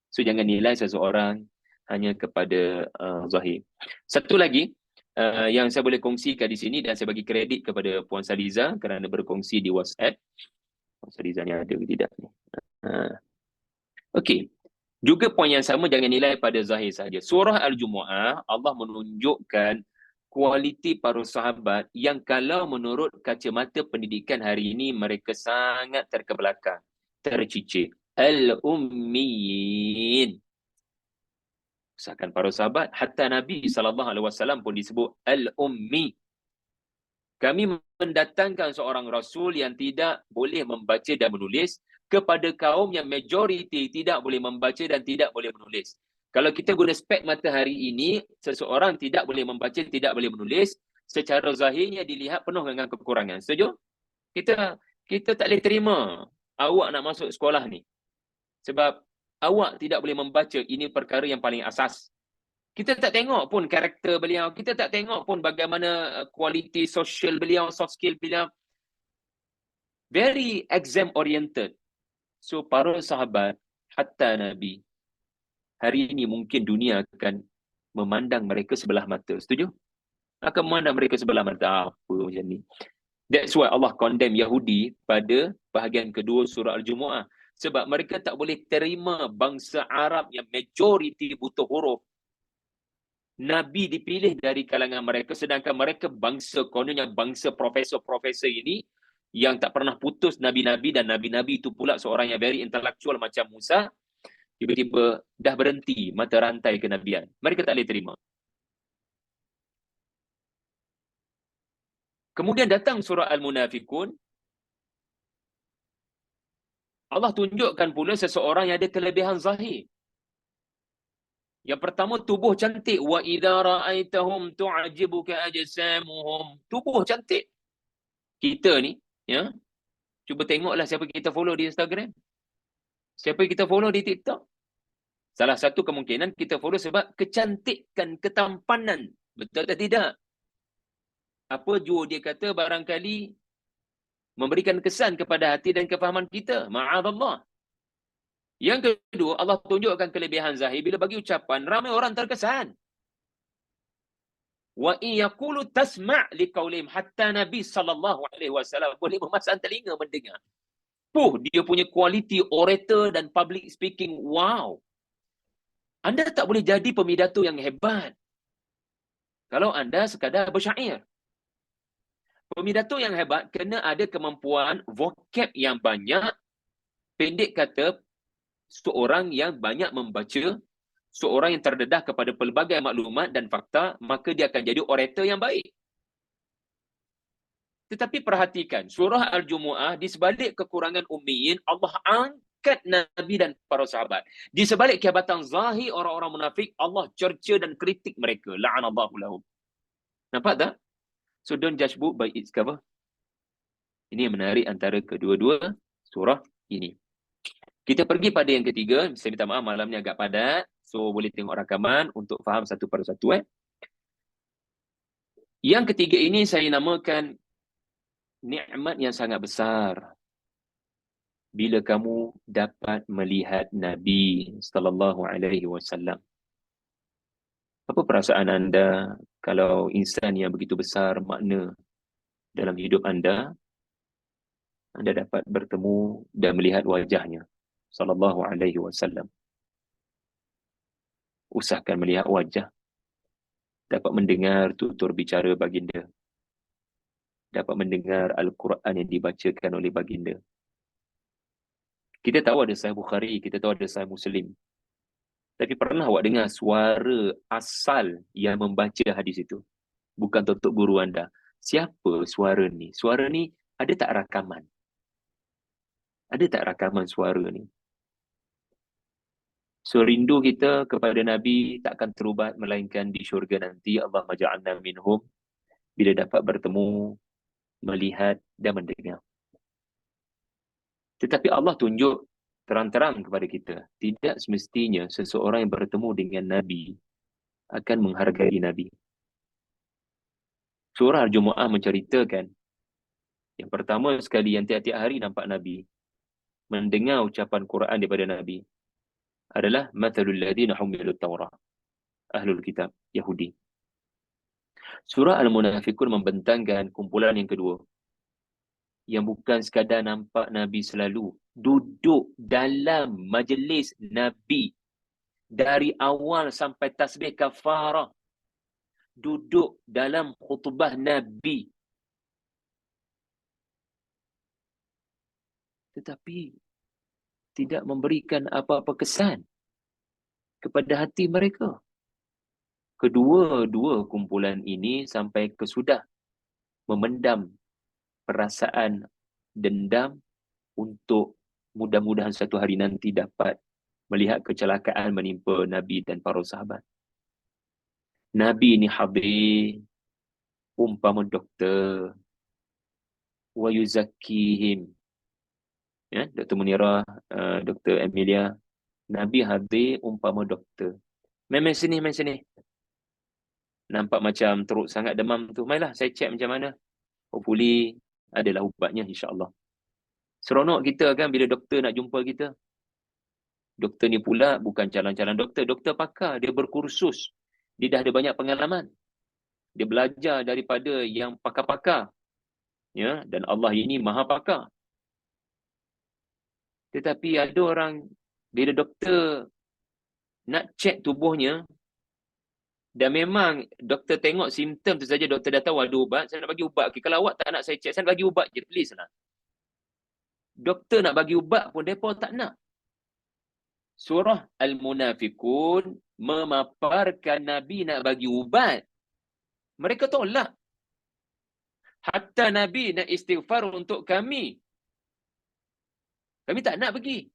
So, jangan nilai seseorang hanya kepada zahir. Satu lagi, yang saya boleh kongsikan di sini, dan saya bagi kredit kepada Puan Saliza kerana berkongsi di WhatsApp. Puan Saliza ni ada ke tidak? Okey. Juga poin yang sama, jangan nilai pada zahir saja. Surah Al-Jumu'ah, Allah menunjukkan kualiti para sahabat yang kalau menurut kacamata pendidikan hari ini, mereka sangat terkebelakang, tercicir. Al-Ummiyin. Misalkan para sahabat, hatta Nabi SAW pun disebut Al-Ummi. Kami mendatangkan seorang Rasul yang tidak boleh membaca dan menulis kepada kaum yang majoriti tidak boleh membaca dan tidak boleh menulis. Kalau kita guna spek matahari ini, seseorang tidak boleh membaca, tidak boleh menulis, secara zahirnya dilihat penuh dengan kekurangan. Setuju? Kita kita tak boleh terima awak nak masuk sekolah ni. Sebab awak tidak boleh membaca, ini perkara yang paling asas. Kita tak tengok pun karakter beliau, kita tak tengok pun bagaimana kualiti social beliau, soft skill beliau. Very exam oriented. So para sahabat, hatta Nabi, hari ini mungkin dunia akan memandang mereka sebelah mata. Setuju? Akan memandang mereka sebelah mata. Apa macam ni? That's why Allah condemn Yahudi pada bahagian kedua surah Al-Jumu'ah. Sebab mereka tak boleh terima bangsa Arab yang majoriti buta huruf. Nabi dipilih dari kalangan mereka, sedangkan mereka bangsa, kononnya bangsa profesor-profesor ini yang tak pernah putus Nabi-Nabi, dan Nabi-Nabi itu pula seorang yang very intellectual macam Musa, tiba-tiba dah berhenti mata rantai kenabian. Mereka tak boleh terima. Kemudian datang surah Al-Munafikun. Allah tunjukkan pula seseorang yang ada kelebihan zahir. Yang pertama, tubuh cantik. Wa idza ra'aitahum tu'jibuka ajsamuhum. Tubuh cantik. Kita ni, ya, cuba tengoklah siapa kita follow di Instagram. Siapa kita follow di TikTok. Salah satu kemungkinan kita follow sebab kecantikan, ketampanan. Betul atau tidak? Apa jua dia kata barangkali memberikan kesan kepada hati dan kefahaman kita. Ma'adallah. Yang kedua, Allah tunjukkan kelebihan zahir. Bila bagi ucapan, ramai orang terkesan. Wa in yaqulu tasma' liqaulihim, hatta Nabi SAW boleh memasang telinga mendengar. Dia punya kualiti orator dan public speaking. Wow. Anda tak boleh jadi pemidato yang hebat kalau anda sekadar bersyair. Pemidato yang hebat kena ada kemampuan vocab yang banyak. Pendek kata, seorang yang banyak membaca, seorang yang terdedah kepada pelbagai maklumat dan fakta, maka dia akan jadi orator yang baik. Tetapi perhatikan, surah Al-Jumu'ah, di sebalik kekurangan ummiyin, Allah angkat Nabi dan para sahabat. Di sebalik kehebatan zahir orang-orang munafik, Allah cerca dan kritik mereka. La'anallahu lahum. Nampak tak? So don't judge book by its cover. Ini yang menarik antara kedua-dua surah ini. Kita pergi pada yang ketiga. Saya minta maaf, malam ni agak padat. So boleh tengok rakaman untuk faham satu persatu. Yang ketiga ini saya namakan nikmat yang sangat besar. Bila kamu dapat melihat Nabi sallallahu alaihi wasallam. Apa perasaan anda kalau insan yang begitu besar makna dalam hidup anda dapat bertemu dan melihat wajahnya sallallahu alaihi wasallam. Usahakan melihat wajah, dapat mendengar tutur bicara baginda, dapat mendengar Al-Quran yang dibacakan oleh baginda. Kita tahu ada Sahih Bukhari, kita tahu ada Sahih Muslim. Tapi pernah awak dengar suara asal yang membaca hadis itu? Bukan tutup guru anda. Siapa suara ni? Suara ni ada tak rakaman? Ada tak rakaman suara ni? So rindu kita kepada Nabi takkan terubat melainkan di syurga nanti. Allahumma ja'alna minhum. Bila dapat bertemu, melihat dan mendengar. Tetapi Allah tunjuk terang-terang kepada kita, tidak semestinya seseorang yang bertemu dengan Nabi akan menghargai Nabi. Surah Al-Jumu'ah menceritakan, yang pertama sekali yang tiap-tiap hari nampak Nabi, mendengar ucapan Quran daripada Nabi, adalah mathalul ladina humilut Taurah, ahlul kitab, Yahudi. Surah Al-Munafikun membentangkan kumpulan yang kedua, yang bukan sekadar nampak Nabi selalu, duduk dalam majlis Nabi dari awal sampai tasbih kafarah, duduk dalam khutbah Nabi, tetapi tidak memberikan apa-apa kesan kepada hati mereka. Kedua-dua kumpulan ini sampai kesudah memendam perasaan dendam untuk mudah-mudahan satu hari nanti dapat melihat kecelakaan menimpa Nabi dan para sahabat. Nabi ini hadir umpama doktor, wa yuzakkihim. Ya, Dr. Munirah, Dr. Emilia, Nabi hadir umpama doktor. Main sini, main sini. Nampak macam teruk sangat demam tu. Mainlah, saya check macam mana. Hopefully, adalah ubatnya insya-Allah. Seronok kita kan bila doktor nak jumpa kita. Doktor ni pula bukan calon-calon doktor. Doktor pakar, dia berkursus. Dia dah ada banyak pengalaman. Dia belajar daripada yang pakar-pakar. Ya, dan Allah ini maha pakar. Tetapi ada orang, bila doktor nak cek tubuhnya, dan memang doktor tengok simptom tu saja, doktor dah tahu ada ubat, saya nak bagi ubat. Okay, kalau awak tak nak saya cek, saya nak bagi ubat je, please lah. Doktor nak bagi ubat pun, mereka tak nak. Surah Al-Munafikun memaparkan Nabi nak bagi ubat. Mereka tolak. Hatta Nabi nak istighfar untuk kami. Kami tak nak pergi.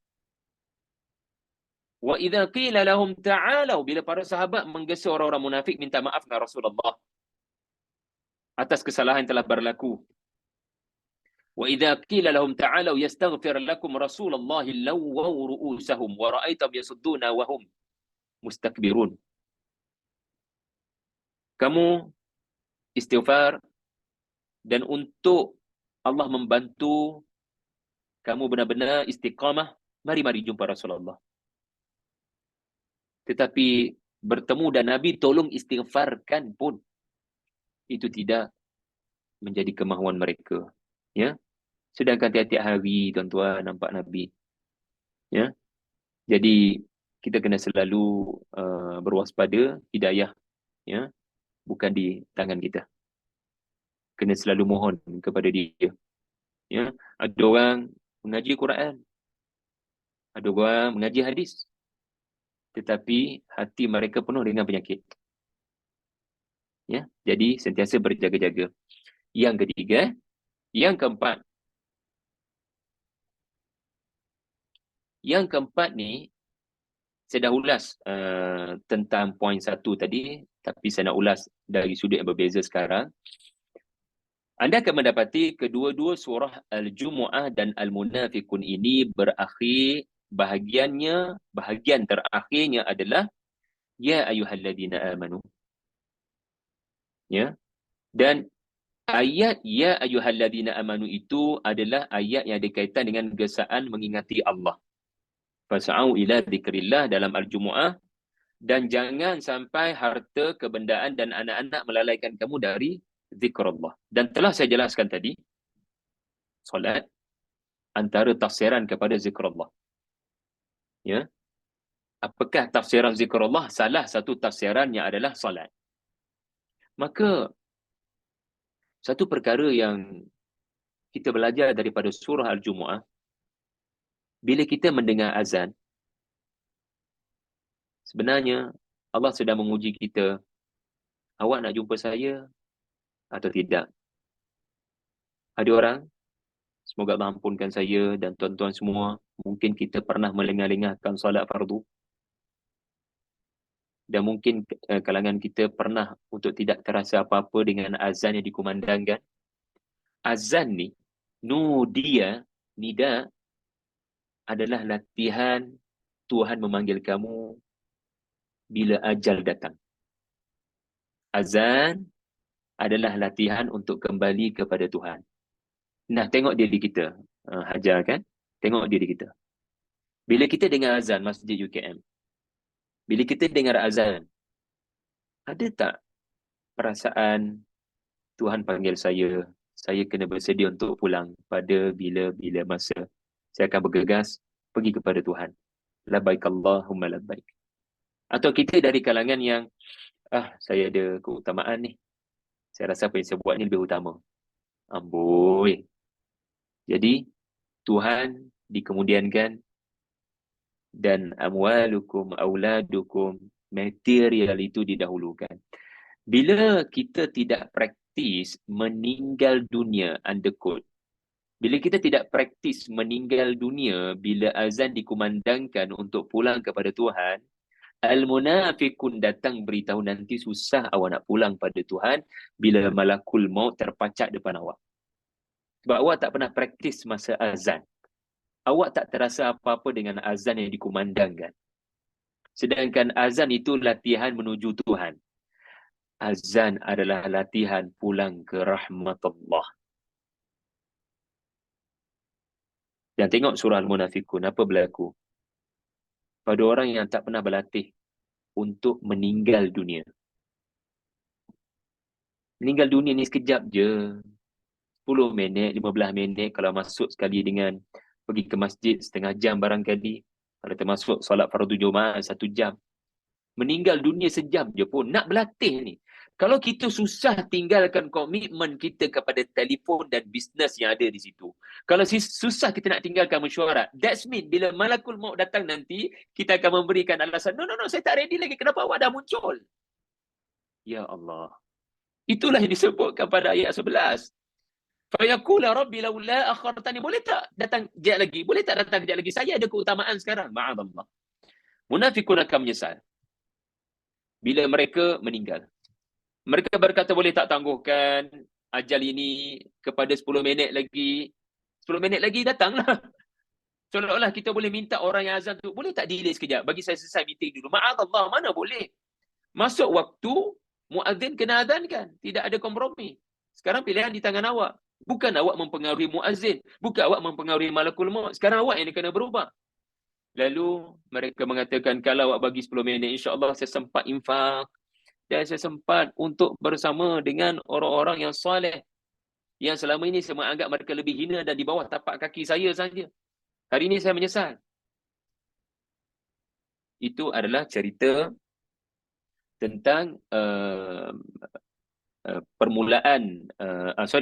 Wa idza qila lahum ta'alu, bila para sahabat menggesa orang-orang munafik minta maaf kepada Rasulullah atas kesalahan yang telah berlaku. Wa idza qila lahum ta'alu yastaghfir lakum Rasulullah lawaw ru'usahum wa ra'aitam yasudduna wa hum mustakbirun. Kamu istighfar, dan untuk Allah membantu kamu benar-benar istiqamah, mari-mari jumpa Rasulullah. Tetapi bertemu dan Nabi tolong istighfarkan pun itu tidak menjadi kemahuan mereka. Ya. Sedangkan tiap-tiap hari tuan-tuan nampak Nabi. Ya. Jadi kita kena selalu berwaspada, hidayah ya bukan di tangan kita. Kena selalu mohon kepada dia. Ya. Ada orang mengaji Quran. Ada orang mengaji hadis. Tetapi hati mereka penuh dengan penyakit. Ya, jadi sentiasa berjaga-jaga. Yang ketiga, yang keempat. Yang keempat ni, saya dah ulas tentang poin satu tadi, tapi saya nak ulas dari sudut yang berbeza sekarang. Anda akan mendapati kedua-dua surah Al-Jumu'ah dan Al-Munafikun ini berakhir, bahagian terakhirnya adalah ya ayyuhalladzina amanu. Ya. Dan ayat ya ayyuhalladzina amanu itu adalah ayat yang berkaitan dengan gesaan mengingati Allah. Fas'au ila dzikrillah dalam Al-Jumu'ah, dan jangan sampai harta, kebendaan dan anak-anak melalaikan kamu dari zikrullah. Dan telah saya jelaskan tadi, solat antara tafsiran kepada zikrullah. Ya. Apakah tafsiran zikrullah? Salah satu tafsirannya adalah solat. Maka satu perkara yang kita belajar daripada surah Al-Jumu'ah, bila kita mendengar azan, sebenarnya Allah sedang menguji kita, awak nak jumpa saya atau tidak? Ada orang, semoga Allah ampunkan saya dan tuan-tuan semua, mungkin kita pernah melengah-lengahkan solat fardu. Dan mungkin kalangan kita pernah untuk tidak terasa apa-apa dengan azan yang dikumandangkan. Azan ni, nudia, nida, adalah latihan Tuhan memanggil kamu bila ajal datang. Azan adalah latihan untuk kembali kepada Tuhan. Nah, tengok diri kita. Hajar kan? Tengok diri kita. Bila kita dengar azan Masjid UKM, bila kita dengar azan, ada tak perasaan Tuhan panggil saya kena bersedia untuk pulang pada bila-bila masa. Saya akan bergegas pergi kepada Tuhan. Labbaik Allahumma labbaik. Atau kita dari kalangan yang, saya ada keutamaan ni. Saya rasa apa yang saya buat ni lebih utama. Amboi. Jadi, Tuhan dikemudiankan, dan amwalukum, auladukum, material itu didahulukan. Bila kita tidak praktis meninggal dunia underquote, Bila kita tidak praktis meninggal dunia bila azan dikumandangkan untuk pulang kepada Tuhan, al-munafiqun datang beritahu nanti susah awak nak pulang pada Tuhan bila malakul maut terpacak depan awak. Sebab awak tak pernah praktis masa azan. Awak tak terasa apa-apa dengan azan yang dikumandangkan. Sedangkan azan itu latihan menuju Tuhan. Azan adalah latihan pulang ke rahmat Allah. Dan tengok surah Al-Munafiqun, apa berlaku? Pada orang yang tak pernah berlatih untuk meninggal dunia. Meninggal dunia ni sekejap je. 10 minit, 15 minit kalau masuk sekali dengan pergi ke masjid setengah jam barangkali. Kalau termasuk solat fardu Jumaat 1 jam. Meninggal dunia sejam je pun. Nak berlatih ni. Kalau kita susah tinggalkan komitmen kita kepada telefon dan bisnes yang ada di situ. Kalau susah kita nak tinggalkan mesyuarat. That's mean bila malakul maut datang nanti, kita akan memberikan alasan. No, saya tak ready lagi. Kenapa awak dah muncul? Ya Allah. Itulah yang disebutkan pada ayat 11. Fayaqula rabbi laula akhartani. Boleh tak datang kejap lagi? Boleh tak datang kejap lagi? Saya ada keutamaan sekarang. Ma'adallah. Munafiqun akan menyesal bila mereka meninggal. Mereka berkata, boleh tak tangguhkan ajal ini kepada 10 minit lagi? 10 minit lagi datanglah. Seolah-olah kita boleh minta orang yang azan tu, boleh tak delay sekejap? Bagi saya selesai meeting dulu. Ma'adallah, mana boleh? Masuk waktu, muazzin kena azankan. Tidak ada kompromi. Sekarang pilihan di tangan awak. Bukan awak mempengaruhi muazzin. Bukan awak mempengaruhi malakul maut. Sekarang awak yang kena berubah. Lalu mereka mengatakan, kalau awak bagi 10 minit, insya-Allah saya sempat infak. Dan saya sempat untuk bersama dengan orang-orang yang soleh. Yang selama ini saya menganggap mereka lebih hina dan di bawah tapak kaki saya saja. Hari ini saya menyesal. Itu adalah cerita tentang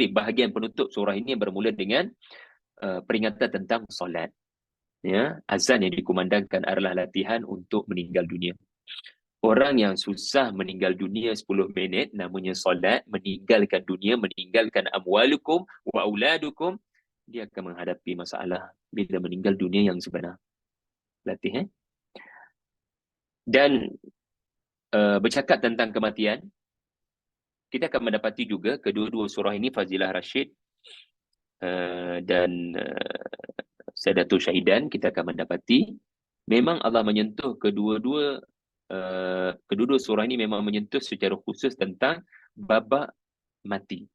bahagian penutup surah ini bermula dengan peringatan tentang solat. Ya, azan yang dikumandangkan adalah latihan untuk meninggal dunia. Orang yang susah meninggal dunia 10 minit, namanya solat, meninggalkan dunia, meninggalkan amwalukum wa auladukum, dia akan menghadapi masalah bila meninggal dunia yang sebenar. Latih, Dan bercakap tentang kematian, kita akan mendapati juga kedua-dua surah ini, Fazilah Rashid dan Sadatul Syahidan, kita akan mendapati memang Allah menyentuh kedua-dua surah ini memang menyentuh secara khusus tentang babak mati.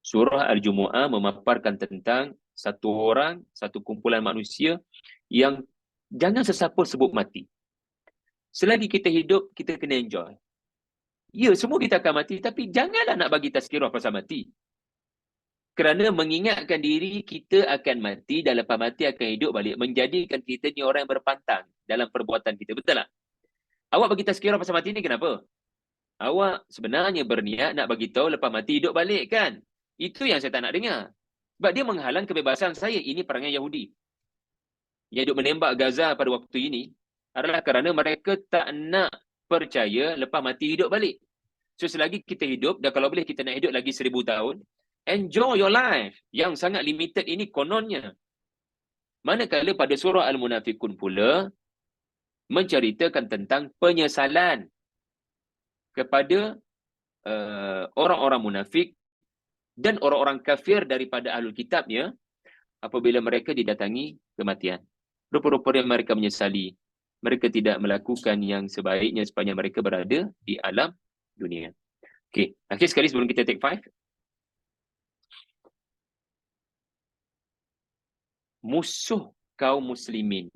Surah Al-Jumu'ah memaparkan tentang satu orang, satu kumpulan manusia yang jangan sesiapa sebut mati. Selagi kita hidup, kita kena enjoy. Ya, semua kita akan mati, tapi janganlah nak bagi tazkirah pasal mati. Kerana mengingatkan diri kita akan mati dan lepas mati akan hidup balik, menjadikan kita ni orang yang berpantang dalam perbuatan kita. Betul tak? Awak bagi tazkirah pasal mati ni kenapa? Awak sebenarnya berniat nak bagi tahu lepas mati hidup balik kan? Itu yang saya tak nak dengar. Sebab dia menghalang kebebasan saya. Ini perangai Yahudi. Yang hidup menembak Gaza pada waktu ini adalah kerana mereka tak nak percaya lepas mati hidup balik. So selagi kita hidup, dan kalau boleh kita nak hidup lagi 1000 tahun, enjoy your life. Yang sangat limited ini kononnya. Manakala pada surah Al-Munafiqun pula, menceritakan tentang penyesalan kepada orang-orang munafik dan orang-orang kafir daripada ahlul kitabnya apabila mereka didatangi kematian. Rupa-rupanya mereka menyesali. Mereka tidak melakukan yang sebaiknya sepanjang mereka berada di alam dunia. Okey, akhir sekali sebelum kita take 5. Musuh kaum muslimin.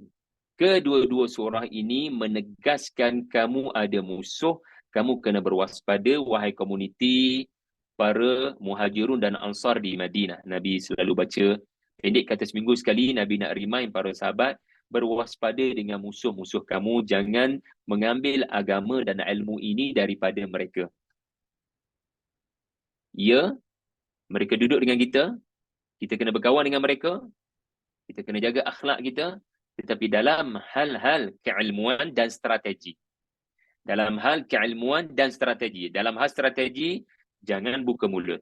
Kedua-dua surah ini menegaskan kamu ada musuh, kamu kena berwaspada, wahai komuniti para muhajirun dan ansar di Madinah. Nabi selalu baca, pendek kata seminggu sekali, Nabi nak remind para sahabat, berwaspada dengan musuh-musuh kamu, jangan mengambil agama dan ilmu ini daripada mereka. Ya, mereka duduk dengan kita kena berkawan dengan mereka, kita kena jaga akhlak kita, tetapi dalam hal-hal keilmuan dan strategi. Dalam hal keilmuan dan strategi. Dalam hal strategi, jangan buka mulut.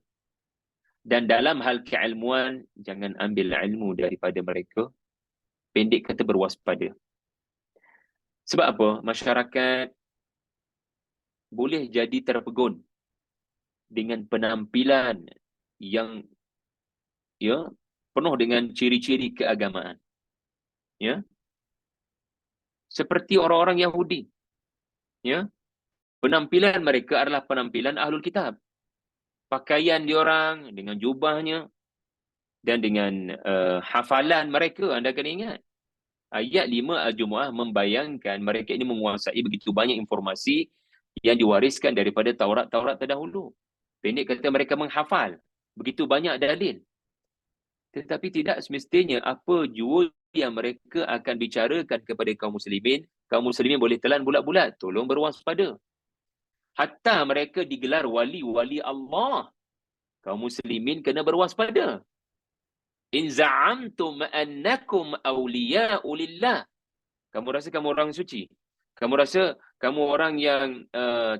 Dan dalam hal keilmuan, jangan ambil ilmu daripada mereka. Pendek kata berwaspada. Sebab apa? Masyarakat boleh jadi terpegun dengan penampilan yang penuh dengan ciri-ciri keagamaan. Ya, seperti orang-orang Yahudi. Ya, penampilan mereka adalah penampilan ahlul kitab. Pakaian diorang dengan jubahnya dan dengan hafalan mereka, anda kena ingat. Ayat 5 Al-Jumu'ah membayangkan mereka ini menguasai begitu banyak informasi yang diwariskan daripada Taurat terdahulu. Pendek kata mereka menghafal begitu banyak dalil. Tetapi tidak semestinya apa jua yang mereka akan bicarakan kepada kaum muslimin boleh telan bulat-bulat. Tolong berwaspada. Hatta mereka digelar wali-wali Allah, kaum muslimin kena berwaspada. In za'amtum annakum awliya'u lillah. Kamu rasa kamu orang suci? Kamu rasa kamu orang yang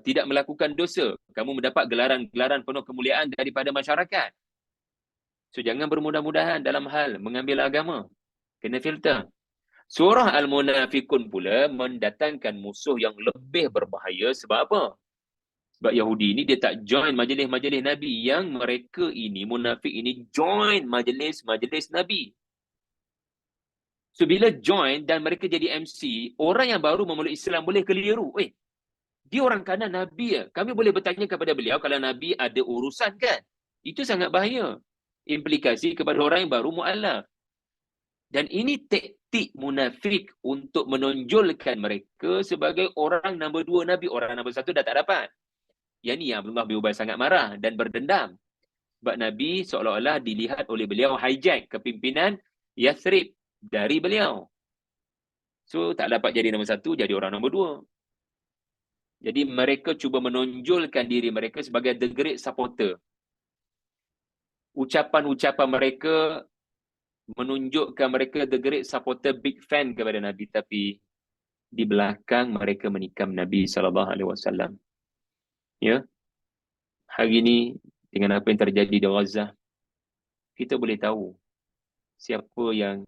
tidak melakukan dosa? Kamu mendapat gelaran-gelaran penuh kemuliaan daripada masyarakat. So jangan bermudah-mudahan dalam hal mengambil agama. Kena filter. Surah Al-Munafikun pula mendatangkan musuh yang lebih berbahaya. Sebab apa? Sebab Yahudi ini dia tak join majlis-majlis Nabi. Yang mereka ini, munafik ini, join majlis-majlis Nabi. So bila join dan mereka jadi MC, orang yang baru memeluk Islam boleh keliru. Dia orang kanan Nabi ya. Kami boleh bertanya kepada beliau kalau Nabi ada urusan kan? Itu sangat bahaya. Implikasi kepada orang yang baru mu'alaf. Dan ini taktik munafik untuk menonjolkan mereka sebagai orang nombor 2 Nabi. Orang nombor 1 dah tak dapat. Yang ni yang Abdullah bin Ubay sangat marah dan berdendam. Sebab Nabi seolah-olah dilihat oleh beliau hijack kepimpinan Yathrib dari beliau. So tak dapat jadi nombor 1, jadi orang nombor 2. Jadi mereka cuba menonjolkan diri mereka sebagai the great supporter. Ucapan-ucapan mereka menunjukkan mereka the great supporter, big fan kepada Nabi, tapi di belakang mereka menikam Nabi SAW. Ya, hari ini dengan apa yang terjadi di Gaza, kita boleh tahu siapa yang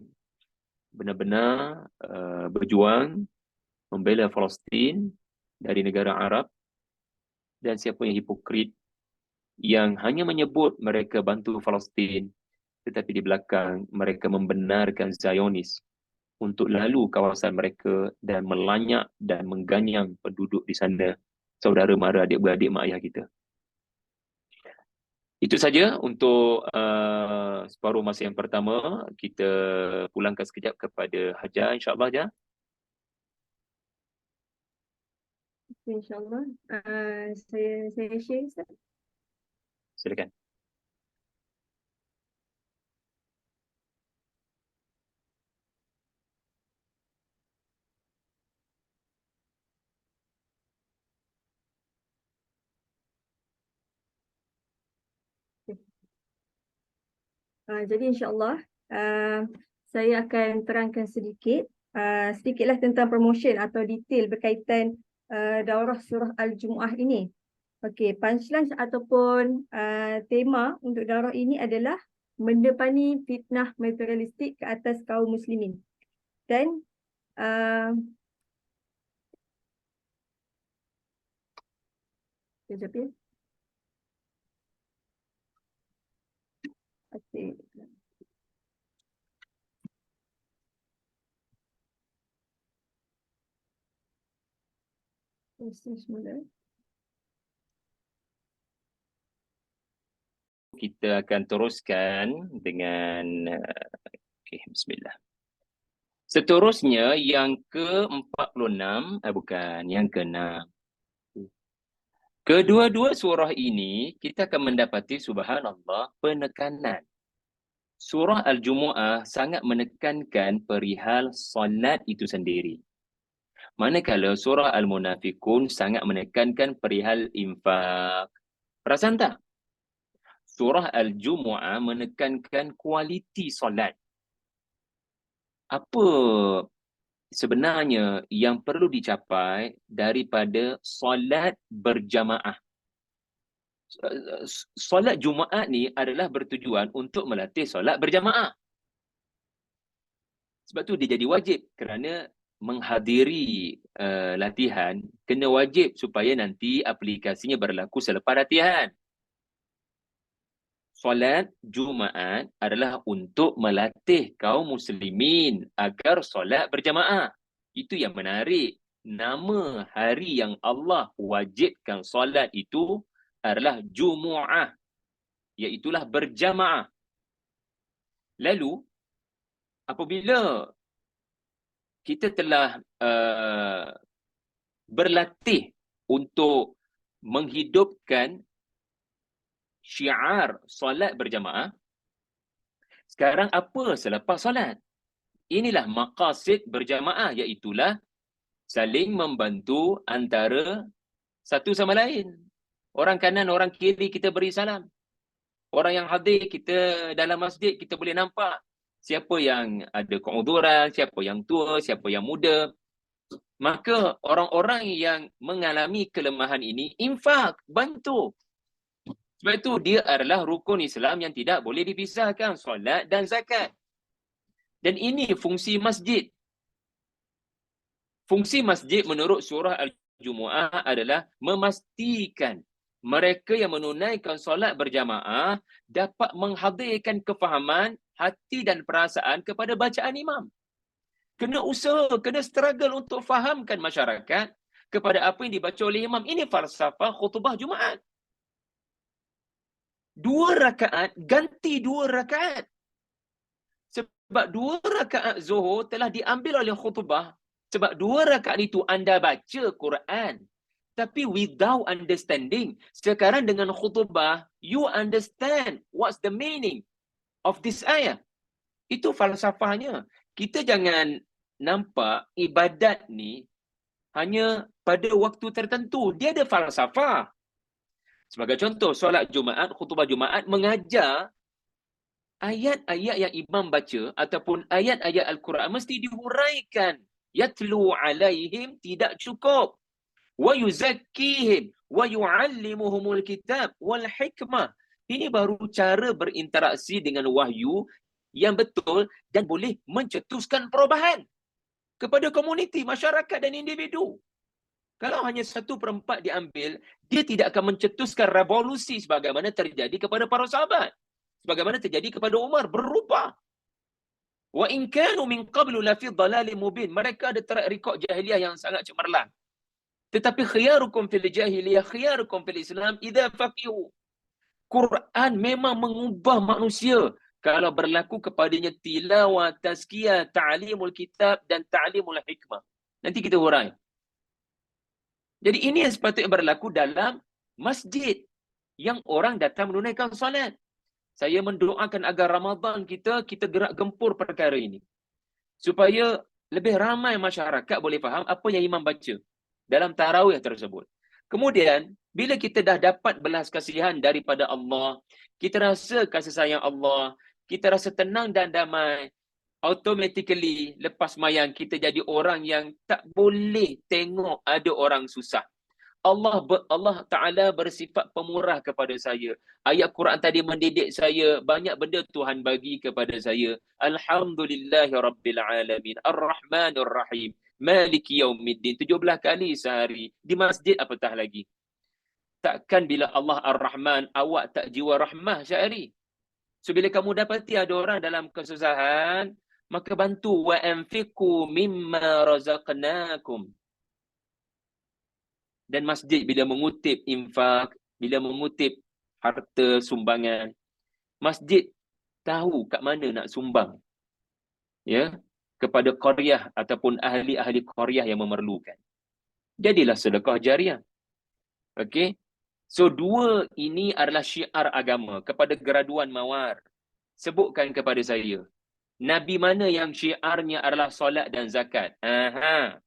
benar-benar berjuang membela Palestin dari negara Arab dan siapa yang hipokrit yang hanya menyebut mereka bantu Palestin tetapi di belakang mereka membenarkan Zionis untuk lalu kawasan mereka dan melanyak dan mengganyang penduduk di sana, saudara mara, adik-beradik, mak ayah kita. Itu saja untuk separuh masa yang pertama. Kita pulangkan sekejap kepada Hajar, insyaAllah, Hajar.
InsyaAllah. Saya share, Ustaz.
Silakan.
Jadi insyaAllah saya akan terangkan sedikitlah tentang promotion atau detail berkaitan daurah surah Al-Jumu'ah ini. Okey, punchline ataupun tema untuk daurah ini adalah mendepani fitnah materialistik ke atas kaum muslimin. Dan sekejap ya. Okey. Semula.
Kita akan teruskan dengan bismillah. Seterusnya yang ke-46, bukan, yang ke-6. Kedua-dua surah ini kita akan mendapati subhanallah penekanan. Surah Al-Jumu'ah sangat menekankan perihal solat itu sendiri. Manakala surah Al-Munafikun sangat menekankan perihal infak. Perasan tak? Surah Al-Jumu'ah menekankan kualiti solat. Apa sebenarnya yang perlu dicapai daripada solat berjamaah? Solat Jumaat ni adalah bertujuan untuk melatih solat berjamaah. Sebab tu dia jadi wajib, kerana menghadiri latihan kena wajib supaya nanti aplikasinya berlaku selepas latihan. Solat Jumaat adalah untuk melatih kaum muslimin agar solat berjamaah. Itu yang menarik. Nama hari yang Allah wajibkan solat itu adalah Jumu'ah, iaitulah berjamaah. Lalu apabila kita telah berlatih untuk menghidupkan syiar solat berjamaah, sekarang apa selepas solat? Inilah maqasid berjamaah, iaitulah saling membantu antara satu sama lain. Orang kanan, orang kiri kita beri salam. Orang yang hadir kita dalam masjid kita boleh nampak siapa yang ada keuzuran, siapa yang tua, siapa yang muda. Maka orang-orang yang mengalami kelemahan ini infak, bantu. Sebab itu dia adalah rukun Islam yang tidak boleh dipisahkan, solat dan zakat. Dan ini fungsi masjid. Fungsi masjid menurut surah Al-Jumu'ah adalah memastikan mereka yang menunaikan solat berjamaah dapat menghadirkan kefahaman, hati dan perasaan kepada bacaan imam. Kena usaha, kena struggle untuk fahamkan masyarakat kepada apa yang dibaca oleh imam. Ini falsafah khutbah Jumaat. 2 rakaat ganti 2 rakaat. Sebab 2 rakaat Zuhur telah diambil oleh khutbah. Sebab 2 rakaat itu anda baca Quran, tapi without understanding. Sekarang dengan khutbah, you understand what's the meaning of this ayah. Itu falsafahnya. Kita jangan nampak ibadat ni hanya pada waktu tertentu. Dia ada falsafah. Sebagai contoh, solat Jumaat, khutbah Jumaat mengajar ayat-ayat yang imam baca ataupun ayat-ayat Al-Quran mesti dihuraikan. Yatlu alaihim tidak cukup. Wa yuzakkihim wa yuallimuhumul kitab wal hikmah. Ini baru cara berinteraksi dengan wahyu yang betul dan boleh mencetuskan perubahan kepada komuniti, masyarakat dan individu. Kalau hanya 1/4 diambil, dia tidak akan mencetuskan revolusi sebagaimana terjadi kepada para sahabat. Sebagaimana terjadi kepada Umar, berubah. Wa in kanu min qablu la fi dhalalin mubin. Mereka ada track record jahiliah yang sangat cemerlang. Tetapi khiyarukum fil jahiliyah, khiyarukum fil Islam idza faqihu. Quran memang mengubah manusia kalau berlaku kepadanya tilawah, tazkiyah, ta'limul kitab dan ta'limul hikmah. Nanti kita hurai. Jadi ini yang sepatutnya berlaku dalam masjid yang orang datang menunaikan solat. Saya mendoakan agar Ramadan kita gerak gempur perkara ini. Supaya lebih ramai masyarakat boleh faham apa yang imam baca dalam tarawih tersebut. Kemudian, bila kita dah dapat belas kasihan daripada Allah, kita rasa kasih sayang Allah, kita rasa tenang dan damai, automatically lepas mayang kita jadi orang yang tak boleh tengok ada orang susah. Allah Ta'ala bersifat pemurah kepada saya. Ayat Quran tadi mendidik saya. Banyak benda Tuhan bagi kepada saya. Alhamdulillahi Rabbil Alamin. Ar-Rahmanur Rahim. Maliki Yaumiddin. 17 kali sehari. Di masjid apatah lagi. Takkan bila Allah Ar-Rahman, awak tak jiwa rahmah syahri. So bila kamu dapati ada orang dalam kesusahan, maka bantu. Wa anfiqu mimma razaqnakum. Dan masjid bila mengutip infak, bila mengutip harta sumbangan, masjid tahu kat mana nak sumbang. Ya, kepada qaryah ataupun ahli-ahli qaryah yang memerlukan. Jadilah sedekah jariah. Okey. So 2 ini adalah syiar agama kepada graduan mawar. Sebutkan kepada saya, nabi mana yang syiarnya adalah solat dan zakat? Aha.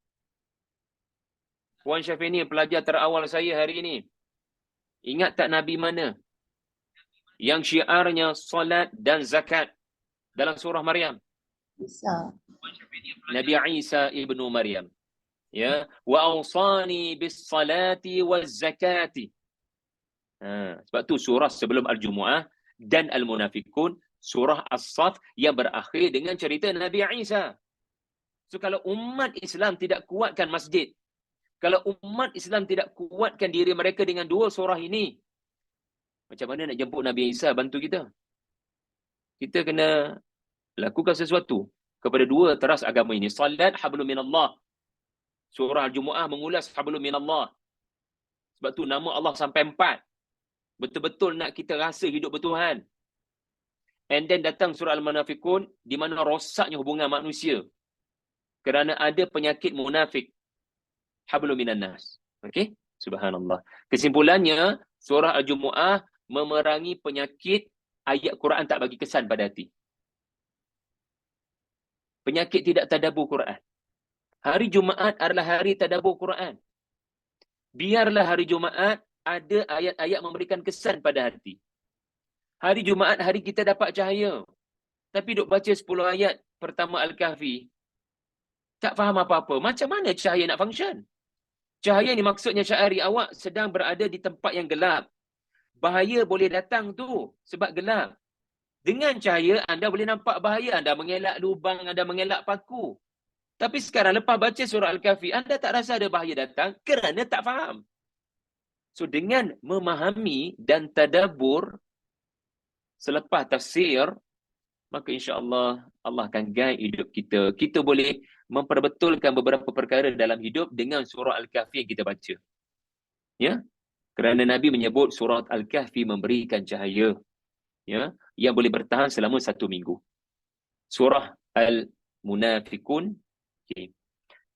Puan Syafini, pelajar terawal saya hari ini. Ingat tak nabi mana yang syiarnya solat dan zakat dalam surah Maryam?
Isa.
Nabi Isa ibnu Maryam. Ya, wa awsani bis salati waz zakati. Sebab tu surah sebelum Al-Jumu'ah dan Al-Munafikun, surah As-Saff yang berakhir dengan cerita Nabi Isa. So kalau umat Islam tidak kuatkan masjid, kalau umat Islam tidak kuatkan diri mereka dengan dua surah ini, macam mana nak jemput Nabi Isa bantu kita? Kita kena lakukan sesuatu kepada dua teras agama ini. Salat hablum minallah. Surah Al-Jumu'ah mengulas hablum minallah. Sebab tu nama Allah sampai 4. Betul-betul nak kita rasa hidup bertuhan. And then datang surah Al-Munafikun, di mana rosaknya hubungan manusia. Kerana ada penyakit munafik. Hablum minan nas. Okey? Subhanallah. Kesimpulannya, surah Al-Jumu'ah memerangi penyakit ayat Quran tak bagi kesan pada hati. Penyakit tidak tadabbur Quran. Hari Jumaat adalah hari tadabbur Quran. Biarlah hari Jumaat ada ayat-ayat memberikan kesan pada hati. Hari Jumaat hari kita dapat cahaya. Tapi duk baca 10 ayat pertama Al-Kahfi, tak faham apa-apa. Macam mana cahaya nak function? Cahaya ni maksudnya syahari awak sedang berada di tempat yang gelap. Bahaya boleh datang tu sebab gelap. Dengan cahaya anda boleh nampak bahaya. Anda mengelak lubang, anda mengelak paku. Tapi sekarang lepas baca surah Al-Kahfi, anda tak rasa ada bahaya datang kerana tak faham. So dengan memahami dan tadabbur selepas tafsir, maka insya-Allah Allah akan guide hidup kita. Kita boleh memperbetulkan beberapa perkara dalam hidup dengan surah Al-Kahfi yang kita baca. Ya? Kerana Nabi menyebut surah Al-Kahfi memberikan cahaya, ya, yang boleh bertahan selama 1 minggu. Surah Al-Munafikun. Okay.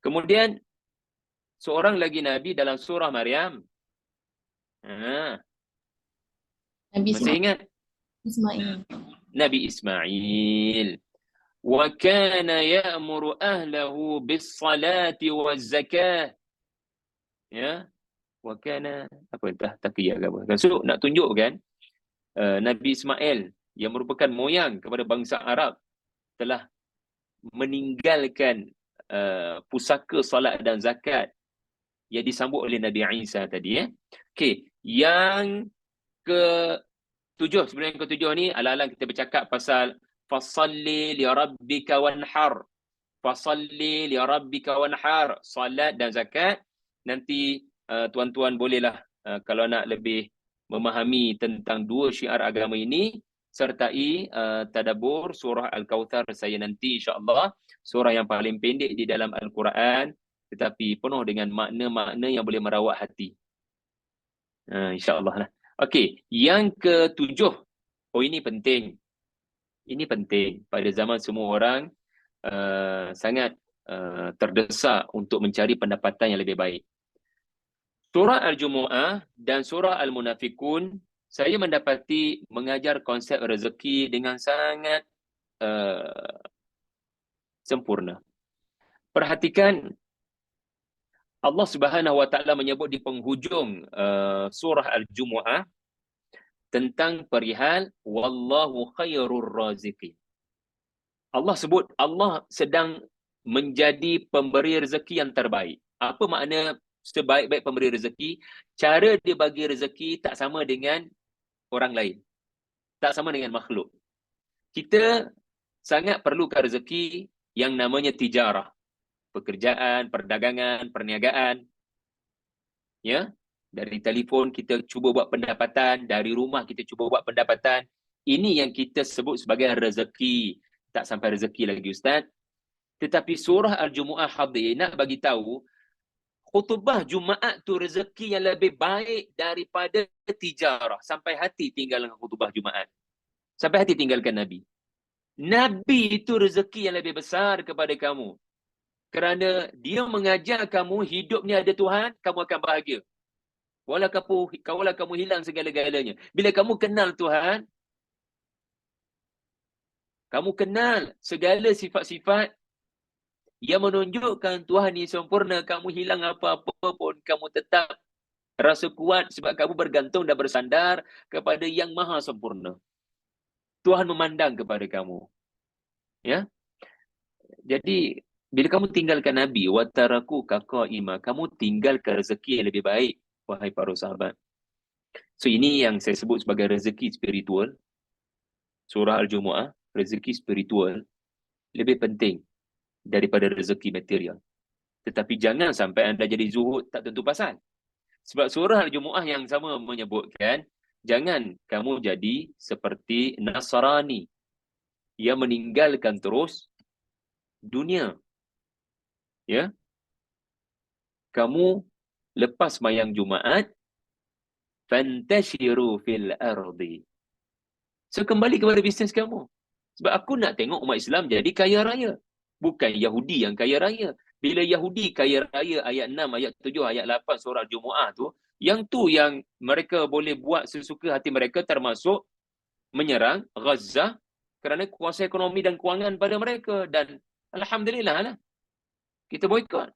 Kemudian seorang lagi Nabi dalam surah Maryam.
Nabi
Masih ingat?
Ismail.
Nabi Ismail. Wa kana ya'muru ahlahu bis-salati waz-zakah. Ya. Wa kana apa entah taqiyah ke apa. So nak tunjukkan Nabi Ismail yang merupakan moyang kepada bangsa Arab telah meninggalkan pusaka solat dan zakat yang disambut oleh Nabi Isa tadi. Okey, yang ke-7, sebelum yang ke-7 ni ala-ala kita bercakap pasal fasalli li rabbika wanhar. Fasalli li rabbika wanhar, salat dan zakat. Nanti tuan-tuan bolehlah kalau nak lebih memahami tentang dua syiar agama ini, sertai tadabbur surah Al-Kautsar saya nanti insya-Allah, surah yang paling pendek di dalam Al-Quran tetapi penuh dengan makna-makna yang boleh merawat hati. Insya-Allah lah. Okey, yang ke-7. Oh, ini penting. Ini penting pada zaman semua orang sangat terdesak untuk mencari pendapatan yang lebih baik. Surah Al-Jumu'ah dan surah Al-Munafikun, saya mendapati mengajar konsep rezeki dengan sangat sempurna. Perhatikan Allah Subhanahu Wa Taala menyebut di penghujung surah Al-Jumu'ah tentang perihal wallahu khairur raziqin. Allah sebut Allah sedang menjadi pemberi rezeki yang terbaik. Apa makna sebaik-baik pemberi rezeki? Cara dia bagi rezeki tak sama dengan orang lain. Tak sama dengan makhluk. Kita sangat perlukan rezeki yang namanya tijarah. Pekerjaan, perdagangan, perniagaan. Ya, dari telefon kita cuba buat pendapatan, dari rumah kita cuba buat pendapatan. Ini yang kita sebut sebagai rezeki. Tak sampai rezeki lagi Ustaz. Tetapi surah Al-Jumu'ah hadir nak bagi tahu khutbah Jumaat tu rezeki yang lebih baik daripada tijarah. Sampai hati tinggal dengan khutbah Jumaat. Sampai hati tinggalkan Nabi. Nabi itu rezeki yang lebih besar kepada kamu. Kerana dia mengajar kamu hidup ni ada Tuhan, kamu akan bahagia. Walau kamu hilang segala-galanya. Bila kamu kenal Tuhan, kamu kenal segala sifat-sifat yang menunjukkan Tuhan ni sempurna, kamu hilang apa-apa pun, kamu tetap rasa kuat sebab kamu bergantung dan bersandar kepada yang maha sempurna. Tuhan memandang kepada kamu. Ya. Jadi bila kamu tinggalkan Nabi, wataraku qa'ima, kamu tinggalkan rezeki yang lebih baik, wahai para sahabat. So ini yang saya sebut sebagai rezeki spiritual. Surah Al-Jumu'ah, rezeki spiritual lebih penting daripada rezeki material. Tetapi jangan sampai anda jadi zuhud tak tentu pasal. Sebab surah Al-Jumu'ah yang sama menyebutkan, jangan kamu jadi seperti Nasrani yang meninggalkan terus dunia. Ya, kamu lepas mayang Jumaat, fantashiru fil ardi. So kembali kepada bisnes kamu. Sebab aku nak tengok umat Islam jadi kaya raya. Bukan Yahudi yang kaya raya. Bila Yahudi kaya raya ayat 6, ayat 7, ayat 8 surah Al-Jumu'ah tu yang mereka boleh buat sesuka hati mereka, termasuk menyerang Gaza kerana kuasa ekonomi dan kewangan pada mereka. Dan Alhamdulillah lah, kita boikot.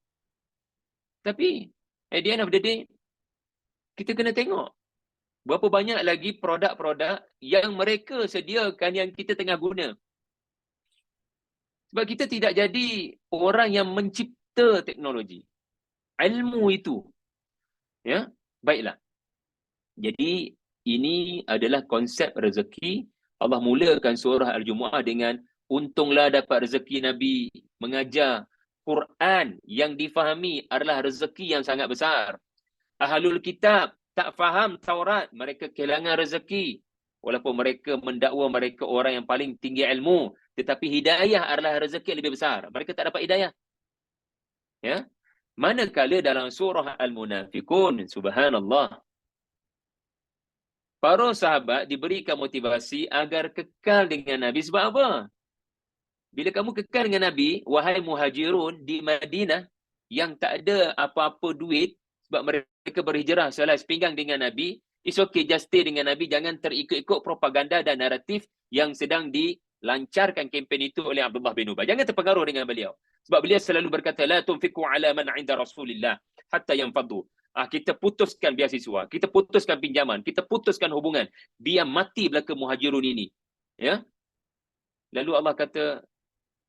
Tapi at the end of the day, kita kena tengok berapa banyak lagi produk-produk yang mereka sediakan yang kita tengah guna. Sebab kita tidak jadi orang yang mencipta teknologi. Ilmu itu. Ya, baiklah. Jadi ini adalah konsep rezeki. Allah mulakan surah Al-Jumu'ah dengan untunglah dapat rezeki Nabi mengajar Quran yang difahami adalah rezeki yang sangat besar. Ahlul kitab tak faham Taurat, mereka kehilangan rezeki. Walaupun mereka mendakwa mereka orang yang paling tinggi ilmu, tetapi hidayah adalah rezeki yang lebih besar. Mereka tak dapat hidayah. Ya. Manakala dalam surah Al-Munafiqun, subhanallah, para sahabat diberikan motivasi agar kekal dengan Nabi. Sebab apa? Bila kamu kekal dengan Nabi, wahai muhajirun di Madinah yang tak ada apa-apa duit, sebab mereka berhijrah selai sepinggang dengan Nabi, it's okay, just stay dengan Nabi, jangan terikut-ikut propaganda dan naratif yang sedang dilancarkan kempen itu oleh Abdullah bin Ubay. Jangan terpengaruh dengan beliau. Sebab beliau selalu berkata, la tunfiqu ala man 'inda Rasulillah hatta yanfaddu. Kita putuskan beasiswa, kita putuskan pinjaman, kita putuskan hubungan, biar mati belaka muhajirun ini. Ya. Lalu Allah kata,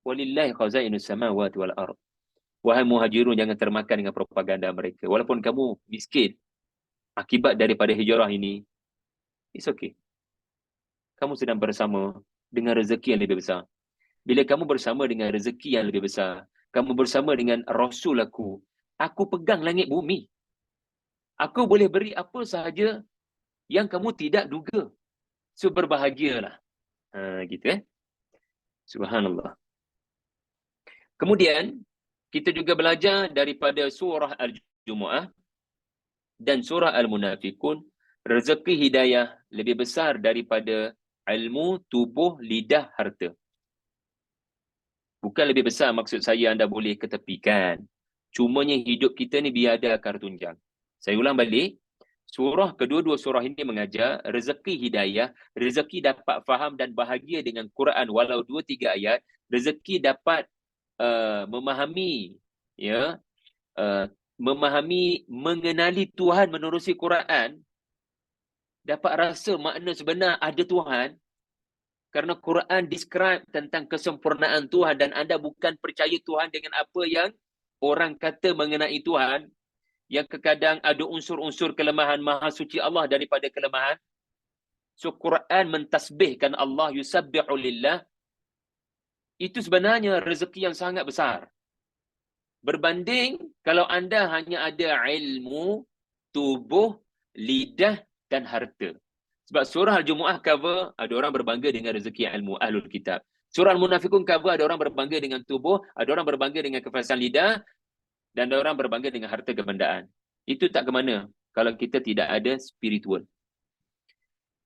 walillahi khazainus samawati wal ard. Wahai muhajirun, jangan termakan dengan propaganda mereka. Walaupun kamu miskin, akibat daripada hijrah ini, it's okay. Kamu sedang bersama dengan rezeki yang lebih besar. Bila kamu bersama dengan rezeki yang lebih besar, kamu bersama dengan Rasul aku pegang langit bumi. Aku boleh beri apa sahaja yang kamu tidak duga. So berbahagialah. Gitu. Subhanallah. Kemudian, kita juga belajar daripada surah Al-Jumu'ah dan surah Al-Munafiqun, rezeki hidayah lebih besar daripada ilmu, tubuh, lidah, harta. Bukan lebih besar maksud saya anda boleh ketepikan. Cumanya hidup kita ni biar ada akar tunjang. Saya ulang balik, kedua-dua surah ini mengajar rezeki hidayah, rezeki dapat faham dan bahagia dengan Quran walau 2-3 ayat, rezeki dapat memahami, ya, memahami, mengenali Tuhan menerusi Quran, dapat rasa makna sebenar ada Tuhan, kerana Quran describe tentang kesempurnaan Tuhan dan anda bukan percaya Tuhan dengan apa yang orang kata mengenai Tuhan, yang kadang ada unsur-unsur kelemahan. Maha suci Allah daripada kelemahan. So Quran mentasbihkan Allah, yusabbihu lillah. Itu sebenarnya rezeki yang sangat besar. Berbanding kalau anda hanya ada ilmu, tubuh, lidah dan harta. Sebab surah Al-Jumu'ah cover ada orang berbangga dengan rezeki ilmu, ahlul kitab. Surah Al-Munafiqun cover ada orang berbangga dengan tubuh, ada orang berbangga dengan kefahaman lidah, dan ada orang berbangga dengan harta kebendaan. Itu tak ke mana kalau kita tidak ada spiritual.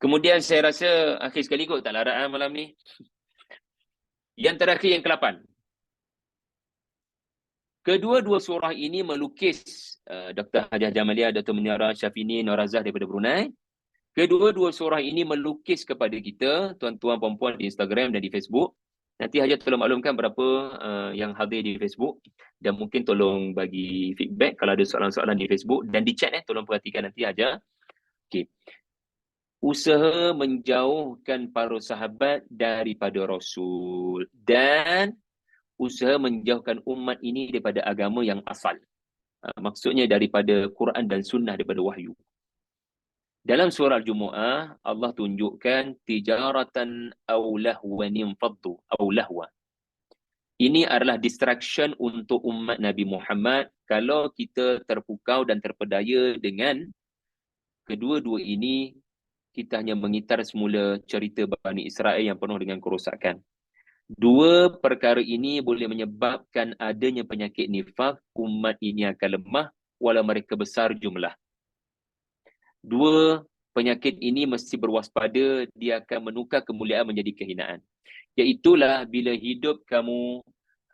Kemudian saya rasa akhir sekali kot, tak larat malam ni. Yang terakhir, yang ke-8. Kedua-dua surah ini melukis Dr. Hajah Jamalia, Dr. Muniara Syafini Norazah daripada Brunei. Kedua-dua surah ini melukis kepada kita, tuan-tuan perempuan di Instagram dan di Facebook. Nanti Hajah tolong maklumkan berapa yang hadir di Facebook. Dan mungkin tolong bagi feedback kalau ada soalan-soalan di Facebook. Dan di chat tolong perhatikan nanti Hajah. Okay. Usaha menjauhkan para sahabat daripada Rasul. Dan usaha menjauhkan umat ini daripada agama yang asal. Maksudnya daripada Quran dan Sunnah, daripada wahyu. Dalam surah Al-Jumu'ah, Allah tunjukkan tijaratan aw lahwan infaddu aw lahwa. Ini adalah distraction untuk umat Nabi Muhammad kalau kita terpukau dan terpedaya dengan kedua-dua ini. Kita hanya mengitar semula cerita Bani Israel yang penuh dengan kerosakan. Dua perkara ini boleh menyebabkan adanya penyakit nifak. Umat ini akan lemah walau mereka besar jumlah. Dua penyakit ini mesti berwaspada, dia akan menukar kemuliaan menjadi kehinaan. Iaitulah bila hidup kamu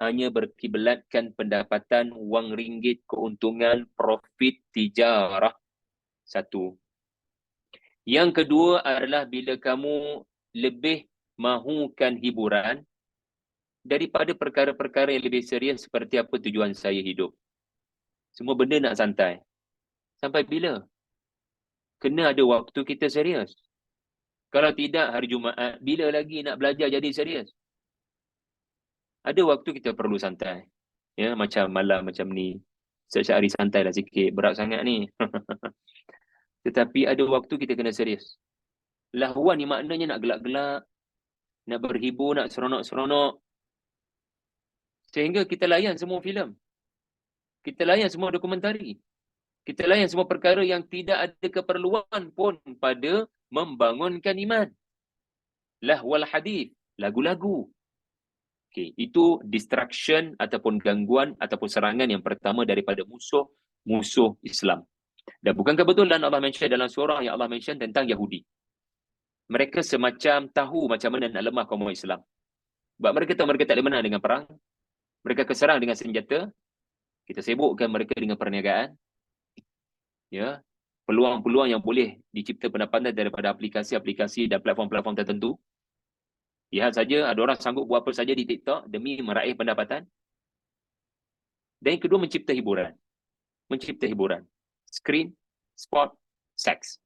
hanya berkiblatkan pendapatan wang ringgit, keuntungan, profit, tijarah. Satu. Yang kedua adalah bila kamu lebih mahukan hiburan daripada perkara-perkara yang lebih serius seperti apa tujuan saya hidup. Semua benda nak santai. Sampai bila? Kena ada waktu kita serius. Kalau tidak, hari Jumaat, bila lagi nak belajar jadi serius? Ada waktu kita perlu santai. Ya, macam malam macam ni. Setiap hari santai lah sikit. Berat sangat ni. Tetapi ada waktu kita kena serius. Lahwan ni maknanya nak gelak-gelak, nak berhibur, nak seronok-seronok. Sehingga kita layan semua filem. Kita layan semua dokumentari. Kita layan semua perkara yang tidak ada keperluan pun pada membangunkan iman. Lahwal hadith, lagu-lagu. Okay, itu distraction ataupun gangguan ataupun serangan yang pertama daripada musuh Islam. Dan bukan kebetulan Allah mention dalam surah yang Allah mention tentang Yahudi. Mereka semacam tahu macam mana nak lemah kaum Islam. Sebab mereka tahu mereka tak boleh menang dengan perang. Mereka keserang dengan senjata. Kita sibukkan mereka dengan perniagaan. Ya, peluang-peluang yang boleh dicipta pendapatan daripada aplikasi-aplikasi dan platform-platform tertentu. Lihat saja, ada orang sanggup buat apa saja di TikTok demi meraih pendapatan. Dan yang kedua, mencipta hiburan. Mencipta hiburan. Screen, sport, seks.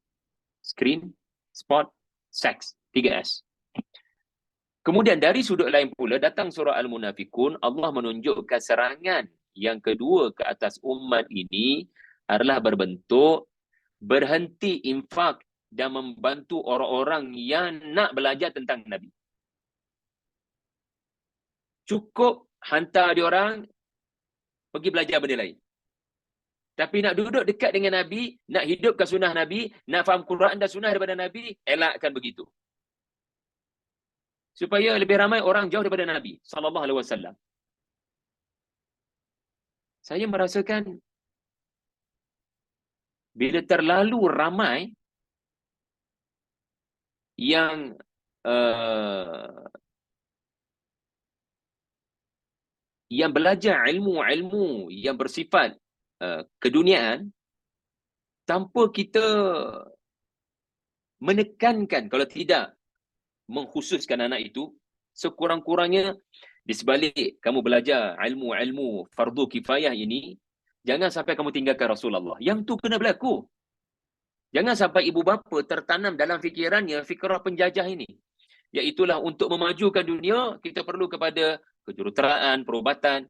Screen, sport, seks. 3S. Kemudian dari sudut lain pula, datang surah Al-Munafikun, Allah menunjukkan serangan yang kedua ke atas umat ini adalah berbentuk berhenti infak dan membantu orang-orang yang nak belajar tentang Nabi. Cukup hantar dia orang pergi belajar benda lain. Tapi nak duduk dekat dengan Nabi, nak hidupkan sunnah Nabi, nak faham Quran dan sunnah daripada Nabi, elakkan begitu. Supaya lebih ramai orang jauh daripada Nabi sallallahu alaihi wasallam. Saya merasakan bila terlalu ramai yang belajar ilmu-ilmu yang bersifat keduniaan tanpa kita menekankan, kalau tidak mengkhususkan anak itu, sekurang-kurangnya di sebalik kamu belajar ilmu-ilmu fardu kifayah ini, jangan sampai kamu tinggalkan Rasulullah. Yang tu kena berlaku. Jangan sampai ibu bapa tertanam dalam fikirannya fikrah penjajah ini. Iaitulah untuk memajukan dunia, kita perlu kepada kejuruteraan, perubatan.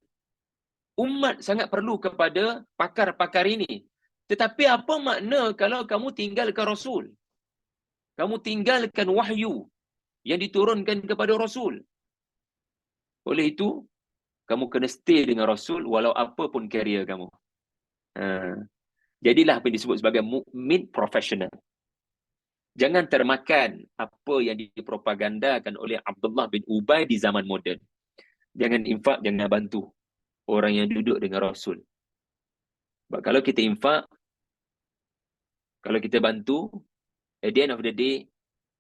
Umat sangat perlu kepada pakar-pakar ini. Tetapi apa makna kalau kamu tinggalkan Rasul? Kamu tinggalkan wahyu yang diturunkan kepada Rasul. Oleh itu, kamu kena stay dengan Rasul walau apa pun karier kamu. Jadilah apa yang disebut sebagai mukmin profesional. Jangan termakan apa yang dipropagandakan oleh Abdullah bin Ubay di zaman moden. Jangan infak, jangan bantu orang yang duduk dengan Rasul. Sebab kalau kita infak, kalau kita bantu, at the end of the day,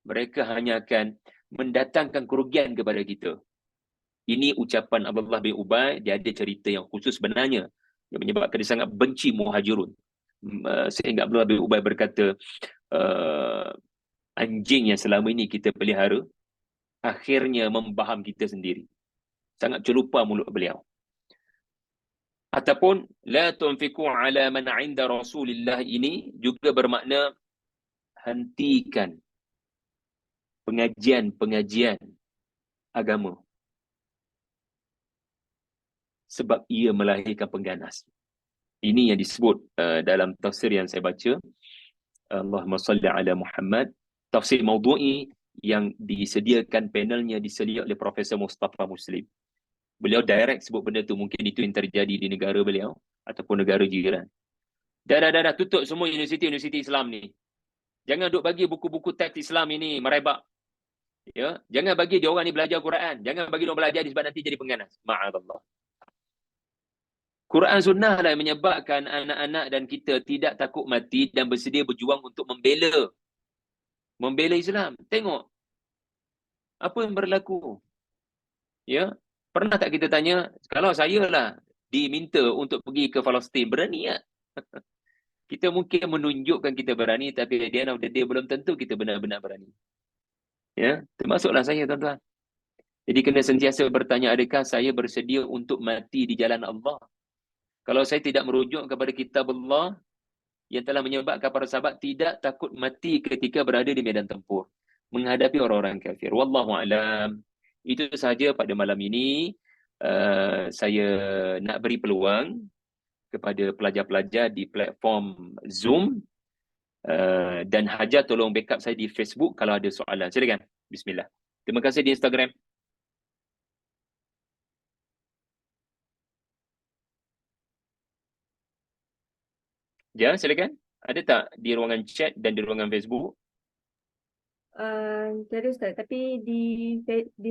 mereka hanya akan mendatangkan kerugian kepada kita. Ini ucapan Abdullah bin Ubay, dia ada cerita yang khusus sebenarnya yang menyebabkan dia sangat benci muhajirun. Sehingga Abdullah bin Ubay berkata, anjing yang selama ini kita pelihara, akhirnya membaham kita sendiri. Sangat celupa mulut beliau. Ataupun la tunfiqu ala man 'inda Rasulillah ini juga bermakna hentikan pengajian agama. Sebab ia melahirkan pengganas. Ini yang disebut dalam tafsir yang saya baca, Allahumma salli ala Muhammad, tafsir maudhu'i yang disediakan panelnya diselia oleh Profesor Mustafa Muslim. Beliau direct sebut benda tu, mungkin itu yang terjadi di negara beliau ataupun negara jiran. Dah tutup semua universiti Islam ni. Jangan duk bagi buku-buku teks Islam ini merebak. Ya, jangan bagi dia orang ni belajar Quran, jangan bagi dia orang belajar sebab nanti jadi pengganas. Ma'adallah. Quran sunnah lah yang menyebabkan anak-anak dan kita tidak takut mati dan bersedia berjuang untuk membela Islam. Tengok apa yang berlaku. Ya, pernah tak kita tanya, kalau saya lah diminta untuk pergi ke Palestin, berani tak? Kita mungkin menunjukkan kita berani, tapi at the end of the day belum tentu kita benar-benar berani. Ya, termasuklah saya, tuan-tuan. Jadi kena sentiasa bertanya, adakah saya bersedia untuk mati di jalan Allah? Kalau saya tidak merujuk kepada kitab Allah yang telah menyebabkan para sahabat tidak takut mati ketika berada di medan tempur menghadapi orang-orang kafir. Wallahu a'lam. Itu sahaja pada malam ini. Saya nak beri peluang kepada pelajar-pelajar di platform Zoom, dan Hajar tolong backup saya di Facebook kalau ada soalan. Silakan. Bismillah. Terima kasih di Instagram. Ya, silakan. Ada tak di ruangan chat dan di ruangan Facebook?
Tiada Ustaz, tapi di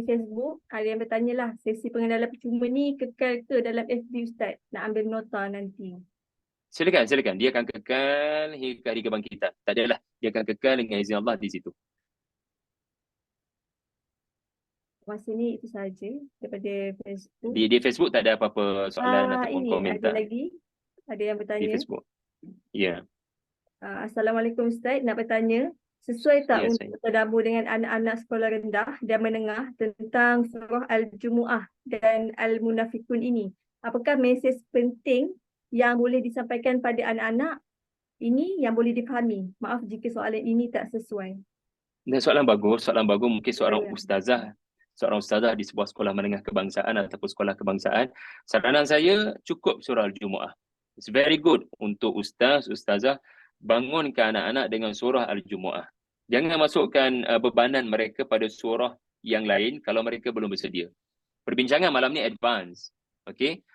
Facebook ada yang bertanya lah, sesi pengenalan percuma ni kekal ke dalam FB Ustaz? Nak ambil nota nanti.
Silakan. Dia akan kekal hingga hari kebangkitan. Tak adalah. Dia akan kekal dengan izin Allah di situ.
Masa ni itu sahaja daripada Facebook.
Di Facebook tak ada apa-apa soalan ataupun
Ini
komentar.
ada lagi. Ada yang
Di
bertanya.
Facebook. Ya.
Assalamualaikum Ustaz, nak bertanya, sesuai tak
Ya,
untuk tadabbur dengan anak-anak sekolah rendah dan menengah tentang surah Al-Jumu'ah dan Al-Munafikun ini? Apakah mesej penting yang boleh disampaikan pada anak-anak ini yang boleh difahami? Maaf jika soalan ini tak sesuai.
Dan soalan bagus mungkin seorang
Ya.
ustazah di sebuah sekolah menengah kebangsaan ataupun sekolah kebangsaan. Saranan saya cukup surah Al-Jumu'ah. It's very good untuk ustazah bangunkan anak-anak dengan surah Al-Jumu'ah. Jangan masukkan bebanan mereka pada surah yang lain kalau mereka belum bersedia. Perbincangan malam ni advance. Okey.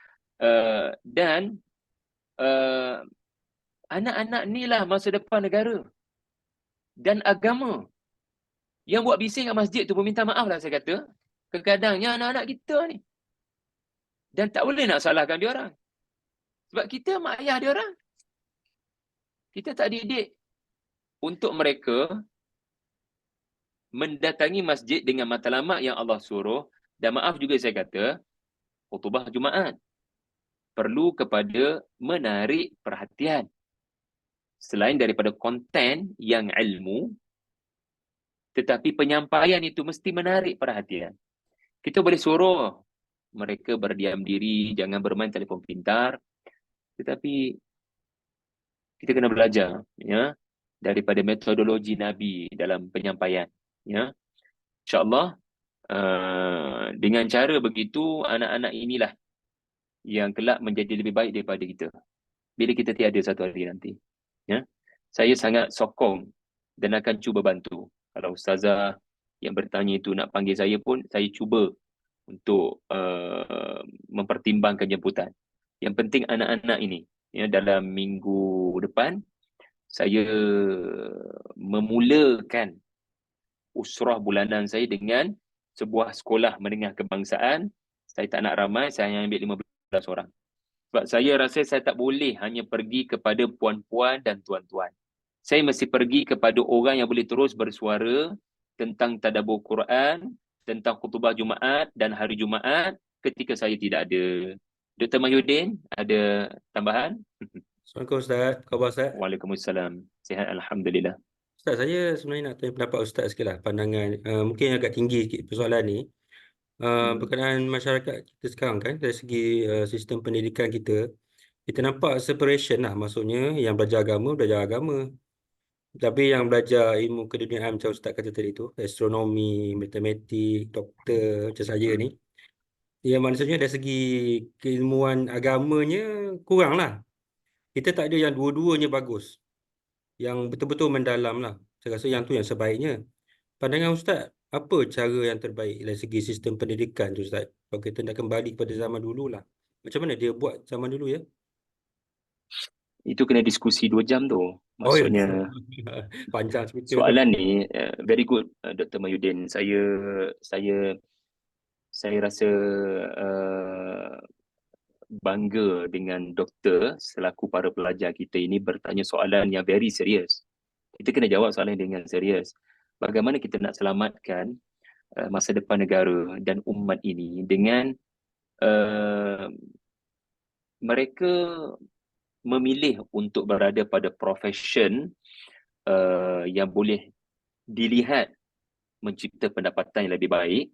Dan anak-anak ni lah masa depan negara dan agama. Yang buat bising kat masjid tu pun minta maaf lah saya kata. Kadang-kadangnya anak-anak kita ni. Dan tak boleh nak salahkan dia orang. Sebab kita mak ayah dia orang. Kita tak didik untuk mereka mendatangi masjid dengan matlamat yang Allah suruh. Dan maaf juga saya kata, khutbah Jumaat perlu kepada menarik perhatian. Selain daripada konten yang ilmu, tetapi penyampaian itu mesti menarik perhatian. Kita boleh suruh mereka berdiam diri, jangan bermain telefon pintar. Tetapi kita kena belajar ya daripada metodologi Nabi dalam penyampaian. Ya, InsyaAllah dengan cara begitu anak-anak inilah yang kelak menjadi lebih baik daripada kita bila kita tiada satu hari nanti. Ya, saya sangat sokong dan akan cuba bantu. Kalau ustazah yang bertanya itu nak panggil saya pun, saya cuba untuk mempertimbangkan jemputan. Yang penting anak-anak ini, ya, dalam minggu depan, saya memulakan usrah bulanan saya dengan sebuah sekolah menengah kebangsaan. Saya tak nak ramai, saya hanya ambil 15 orang. Sebab saya rasa saya tak boleh hanya pergi kepada puan-puan dan tuan-tuan. Saya mesti pergi kepada orang yang boleh terus bersuara tentang tadabbur Quran, tentang khutbah Jumaat dan hari Jumaat ketika saya tidak ada. Dr. Mahyudin, ada tambahan?
Assalamualaikum Ustaz, khabar Ustaz?
Waalaikumsalam. Sihat Alhamdulillah.
Ustaz, saya sebenarnya nak tanya pendapat Ustaz sikit lah, pandangan mungkin agak tinggi sikit persoalan ni. Berkenaan masyarakat kita sekarang kan, dari segi sistem pendidikan kita nampak separation lah, maksudnya yang belajar agama. Tapi yang belajar ilmu keduniaan macam Ustaz kata tadi tu, astronomi, matematik, doktor macam saya ni, ya maksudnya dari segi keilmuan agamanya kurang lah. Kita tak ada yang dua-duanya bagus. yang betul-betul mendalam lah. Saya rasa yang tu yang sebaiknya. Pandangan Ustaz, apa cara yang terbaik dari segi sistem pendidikan tu Ustaz? Kalau kita nak kembali kepada zaman dulu lah. Macam mana dia buat zaman dulu ya?
Itu kena diskusi 2 jam tu.
Oh ya,
Maksudnya
panjang cerita tu.
soalan ni very good, Dr. Mahyudin. Saya rasa bangga dengan doktor selaku para pelajar kita ini bertanya soalan yang very serius. Kita kena jawab soalan dengan serius. Bagaimana kita nak selamatkan masa depan negara dan umat ini dengan mereka memilih untuk berada pada profession yang boleh dilihat mencipta pendapatan yang lebih baik,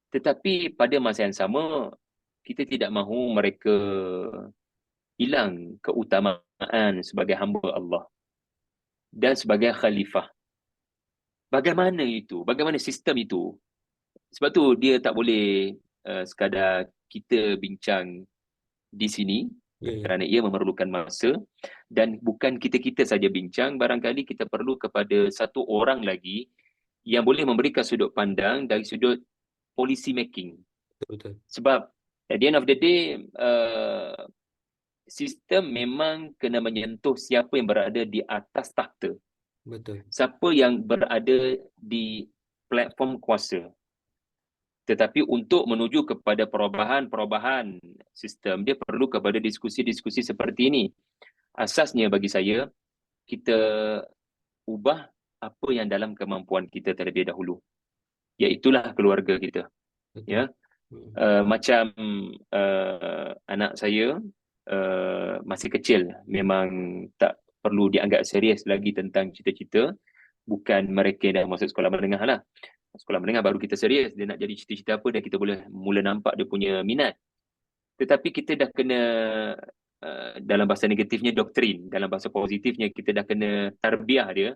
tetapi pada masa yang sama kita tidak mahu mereka hilang keutamaan sebagai hamba Allah dan sebagai khalifah. Bagaimana itu? Bagaimana sistem itu? Sebab tu dia tak boleh sekadar kita bincang di sini, kerana ia memerlukan masa, dan bukan kita-kita saja bincang, barangkali kita perlu kepada satu orang lagi yang boleh memberikan sudut pandang dari sudut policy making.
Betul.
Sebab at the end of the day, sistem memang kena menyentuh siapa yang berada di atas takhta.
Betul.
Siapa yang berada di platform kuasa. Tetapi untuk menuju kepada perubahan sistem, dia perlu kepada diskusi-diskusi seperti ini. Asasnya bagi saya, kita ubah apa yang dalam kemampuan kita terlebih dahulu. Iaitulah keluarga kita.
Betul.
Ya. Macam anak saya masih kecil, memang tak perlu dianggap serius lagi tentang cita-cita. Bukan mereka dah masuk sekolah menengah lah. Sekolah menengah baru kita serius, dia nak jadi cita-cita apa, dan kita boleh mula nampak dia punya minat. Tetapi kita dah kena, dalam bahasa negatifnya doktrin, dalam bahasa positifnya kita dah kena tarbiah dia.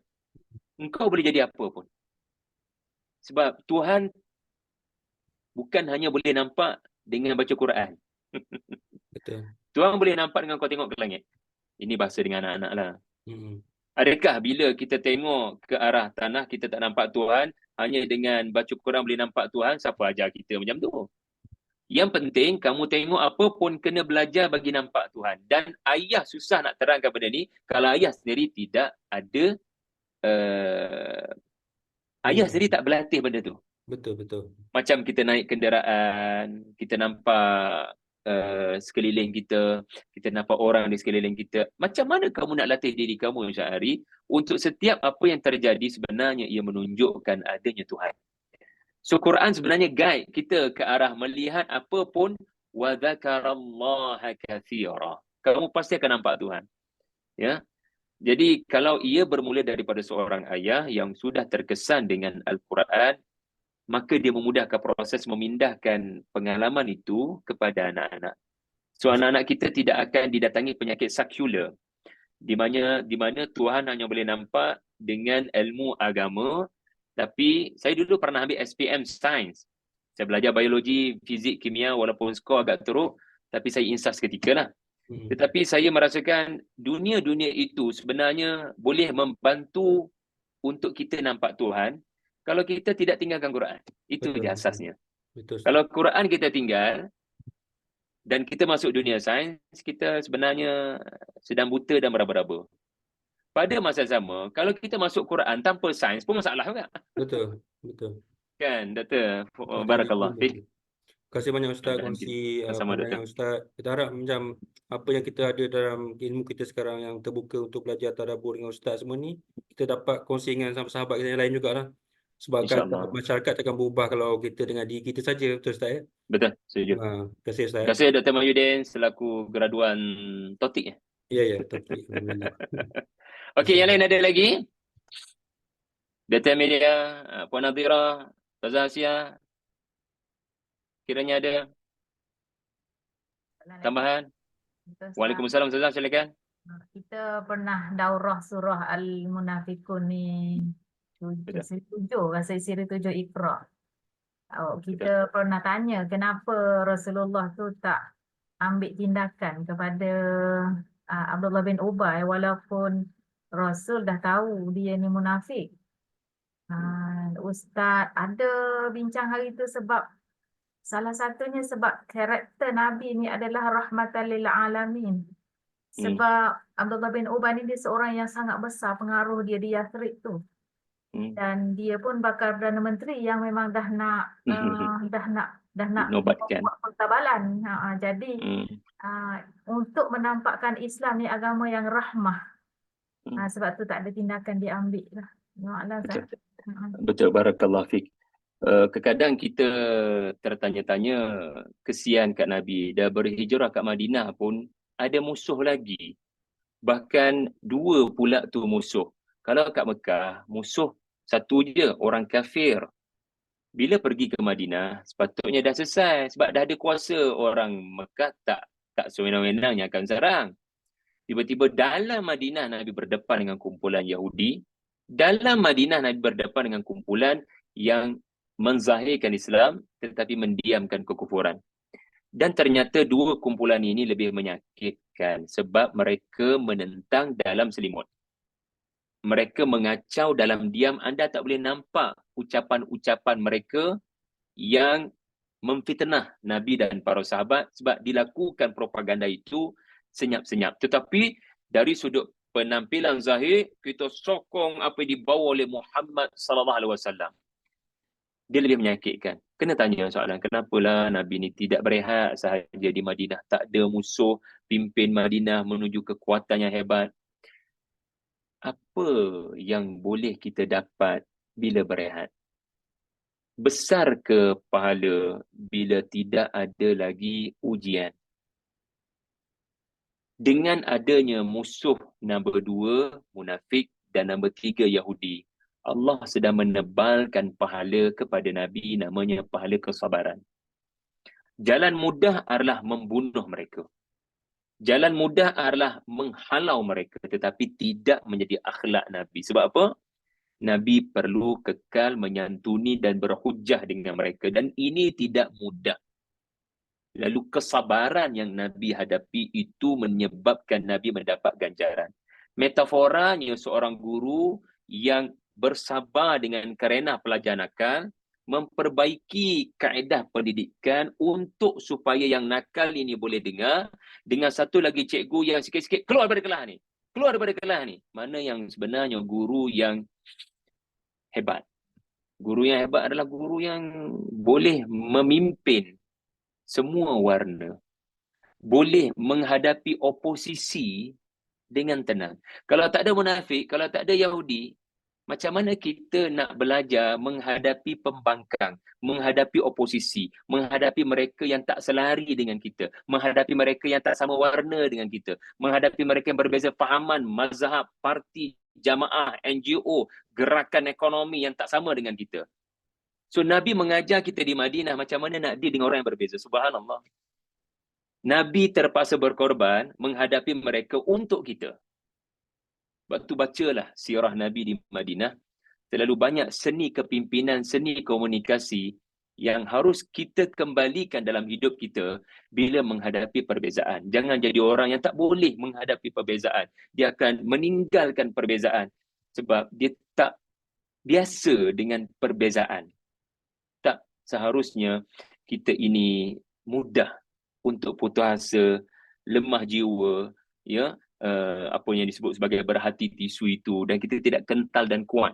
Engkau boleh jadi apa pun. Sebab Tuhan bukan hanya boleh nampak dengan baca Quran.
Betul.
Tuhan boleh nampak dengan kau tengok ke langit. Ini bahasa dengan anak-anak lah.
Hmm.
Adakah bila kita tengok ke arah tanah kita tak nampak Tuhan, hanya dengan baca Quran boleh nampak Tuhan? Siapa ajar kita macam tu? Yang penting kamu tengok apa pun kena belajar bagi nampak Tuhan. Dan ayah susah nak terangkan benda ni kalau ayah sendiri tidak ada, ayah sendiri tak berlatih benda tu.
Betul.
Macam kita naik kenderaan, kita nampak sekeliling kita, kita nampak orang di sekeliling kita. Macam mana kamu nak latih diri kamu Syahari untuk setiap apa yang terjadi sebenarnya ia menunjukkan adanya Tuhan. So Quran sebenarnya guide kita ke arah melihat apa pun wa dzakarallaha katsira. Kamu pasti akan nampak Tuhan. Ya. Jadi kalau ia bermula daripada seorang ayah yang sudah terkesan dengan Al-Quran, maka dia memudahkan proses memindahkan pengalaman itu kepada anak-anak. So anak-anak kita tidak akan didatangi penyakit sekular, di mana Tuhan hanya boleh nampak dengan ilmu agama. Tapi saya dulu pernah ambil SPM Science. Saya belajar biologi, fizik, kimia, walaupun skor agak teruk, tapi saya insaf seketika lah. Tetapi saya merasakan dunia-dunia itu sebenarnya boleh membantu untuk kita nampak Tuhan kalau kita tidak tinggalkan Quran. Itu dia asasnya.
Betul.
Kalau Quran kita tinggal dan kita masuk dunia sains, kita sebenarnya sedang buta dan meraba-raba. Pada masa sama, kalau kita masuk Quran tanpa sains pun masalah juga.
Betul.
Kan, Doktor? Barakallah.
Terima kasih banyak Ustaz
Dan
kongsi
sama,
pandangan Ustaz. Kita harap macam apa yang kita ada dalam ilmu kita sekarang yang terbuka untuk belajar tadabbur dengan Ustaz semua ni, kita dapat kongsi dengan sahabat-sahabat kita yang lain jugalah. Sebab
InsyaAllah.
masyarakat akan berubah kalau kita dengan diri kita saja, betul Ustaz ya?
Betul, setuju.
Terima kasih Ustaz.
Terima kasih Dr. Mahyudin selaku graduan Totik.
Ya, topik. Alhamdulillah.
Okey, yang lain ada lagi? Dr. Amelia, Puan Nadira, Ustazah Asia, kiranya ada tambahan? Waalaikumsalam, Ustazah, silakan.
Kita pernah daurah surah Al-Munafikun ni siri 7, rasa siri 7 Iqra. Kita pernah tanya kenapa Rasulullah tu tak ambil tindakan kepada Abdullah bin Ubay walaupun Rasul dah tahu dia ni munafik. Ustaz ada bincang hari itu sebab salah satunya sebab karakter Nabi ni adalah rahmatan lil alamin. Sebab Abdullah bin Ubay ni dia seorang yang sangat besar pengaruh dia di Yathrib tu. Dan dia pun bakal Perdana Menteri yang memang dah nak
Nobatkan.
buat pertabalan. Jadi untuk menampakkan Islam ni agama yang rahmah. Sebab tu tak ada tindakan diambil lah.
Betul. Betul, barakallahu fik. Kadang kita tertanya-tanya, kesian kat Nabi, dah berhijrah kat Madinah pun ada musuh lagi. Bahkan dua pula tu musuh. Kalau kat Mekah, musuh satu je, orang kafir. Bila pergi ke Madinah, sepatutnya dah selesai sebab dah ada kuasa. Orang Mekah tak sewenang-wenangnya akan serang. Tiba-tiba dalam Madinah Nabi berdepan dengan kumpulan Yahudi. Dalam Madinah Nabi berdepan dengan kumpulan yang menzahirkan Islam tetapi mendiamkan kekufuran. Dan ternyata dua kumpulan ini lebih menyakitkan sebab mereka menentang dalam selimut. Mereka mengacau dalam diam. Anda tak boleh nampak ucapan-ucapan mereka yang memfitnah Nabi dan para sahabat sebab dilakukan propaganda itu senyap-senyap. Tetapi dari sudut penampilan zahir, kita sokong apa yang dibawa oleh Muhammad sallallahu alaihi wasallam. Dia lebih menyakitkan. Kena tanya soalan, kenapalah Nabi ni tidak berehat sahaja di Madinah, tak ada musuh, pimpin Madinah menuju kekuatan yang hebat. Apa yang boleh kita dapat bila berehat? Besar ke pahala bila tidak ada lagi ujian? Dengan adanya musuh nombor 2, munafik, dan nombor 3, Yahudi, Allah sedang menebalkan pahala kepada Nabi, namanya pahala kesabaran. Jalan mudah adalah membunuh mereka. Jalan mudah adalah menghalau mereka, tetapi tidak menjadi akhlak Nabi. Sebab apa? Nabi perlu kekal menyantuni dan berhujah dengan mereka. Dan ini tidak mudah. Lalu kesabaran yang Nabi hadapi itu menyebabkan Nabi mendapat ganjaran. Metaforanya seorang guru yang bersabar dengan kerana pelajar nakal, memperbaiki kaedah pendidikan untuk supaya yang nakal ini boleh dengar, dengan satu lagi cikgu yang sikit-sikit keluar daripada kelas ni. Keluar daripada kelas ni. Mana yang sebenarnya guru yang hebat. Guru yang hebat adalah guru yang boleh memimpin semua warna. Boleh menghadapi oposisi dengan tenang. Kalau tak ada munafik, kalau tak ada Yahudi, macam mana kita nak belajar menghadapi pembangkang, menghadapi oposisi, menghadapi mereka yang tak selari dengan kita, menghadapi mereka yang tak sama warna dengan kita, menghadapi mereka yang berbeza fahaman, mazhab, parti, jamaah, NGO, gerakan ekonomi yang tak sama dengan kita. So Nabi mengajar kita di Madinah macam mana nak deal dengan orang yang berbeza. Subhanallah. Nabi terpaksa berkorban menghadapi mereka untuk kita. Sebab tu bacalah sirah Nabi di Madinah. Terlalu banyak seni kepimpinan, seni komunikasi yang harus kita kembalikan dalam hidup kita bila menghadapi perbezaan. Jangan jadi orang yang tak boleh menghadapi perbezaan. Dia akan meninggalkan perbezaan sebab dia tak biasa dengan perbezaan. Tak seharusnya kita ini mudah untuk putus asa, lemah jiwa, ya, apa yang disebut sebagai berhati tisu itu, dan kita tidak kental dan kuat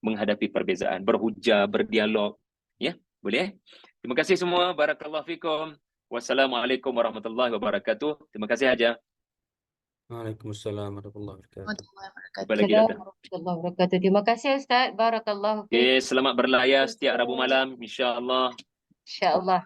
menghadapi perbezaan, berhujah, berdialog, ya, boleh? Terima kasih semua, barakallahu fikum. Wassalamualaikum warahmatullahi wabarakatuh. Terima kasih Haja.
Waalaikumsalam warahmatullahi wabarakatuh.
Warahmatullahi wabarakatuh.
Jumpa lagi datang.
Warahmatullahi wabarakatuh. Terima kasih Ustaz. Barakallahu fiik.
Okay, selamat berlayar setiap Rabu malam, insya-Allah.
Insya-Allah.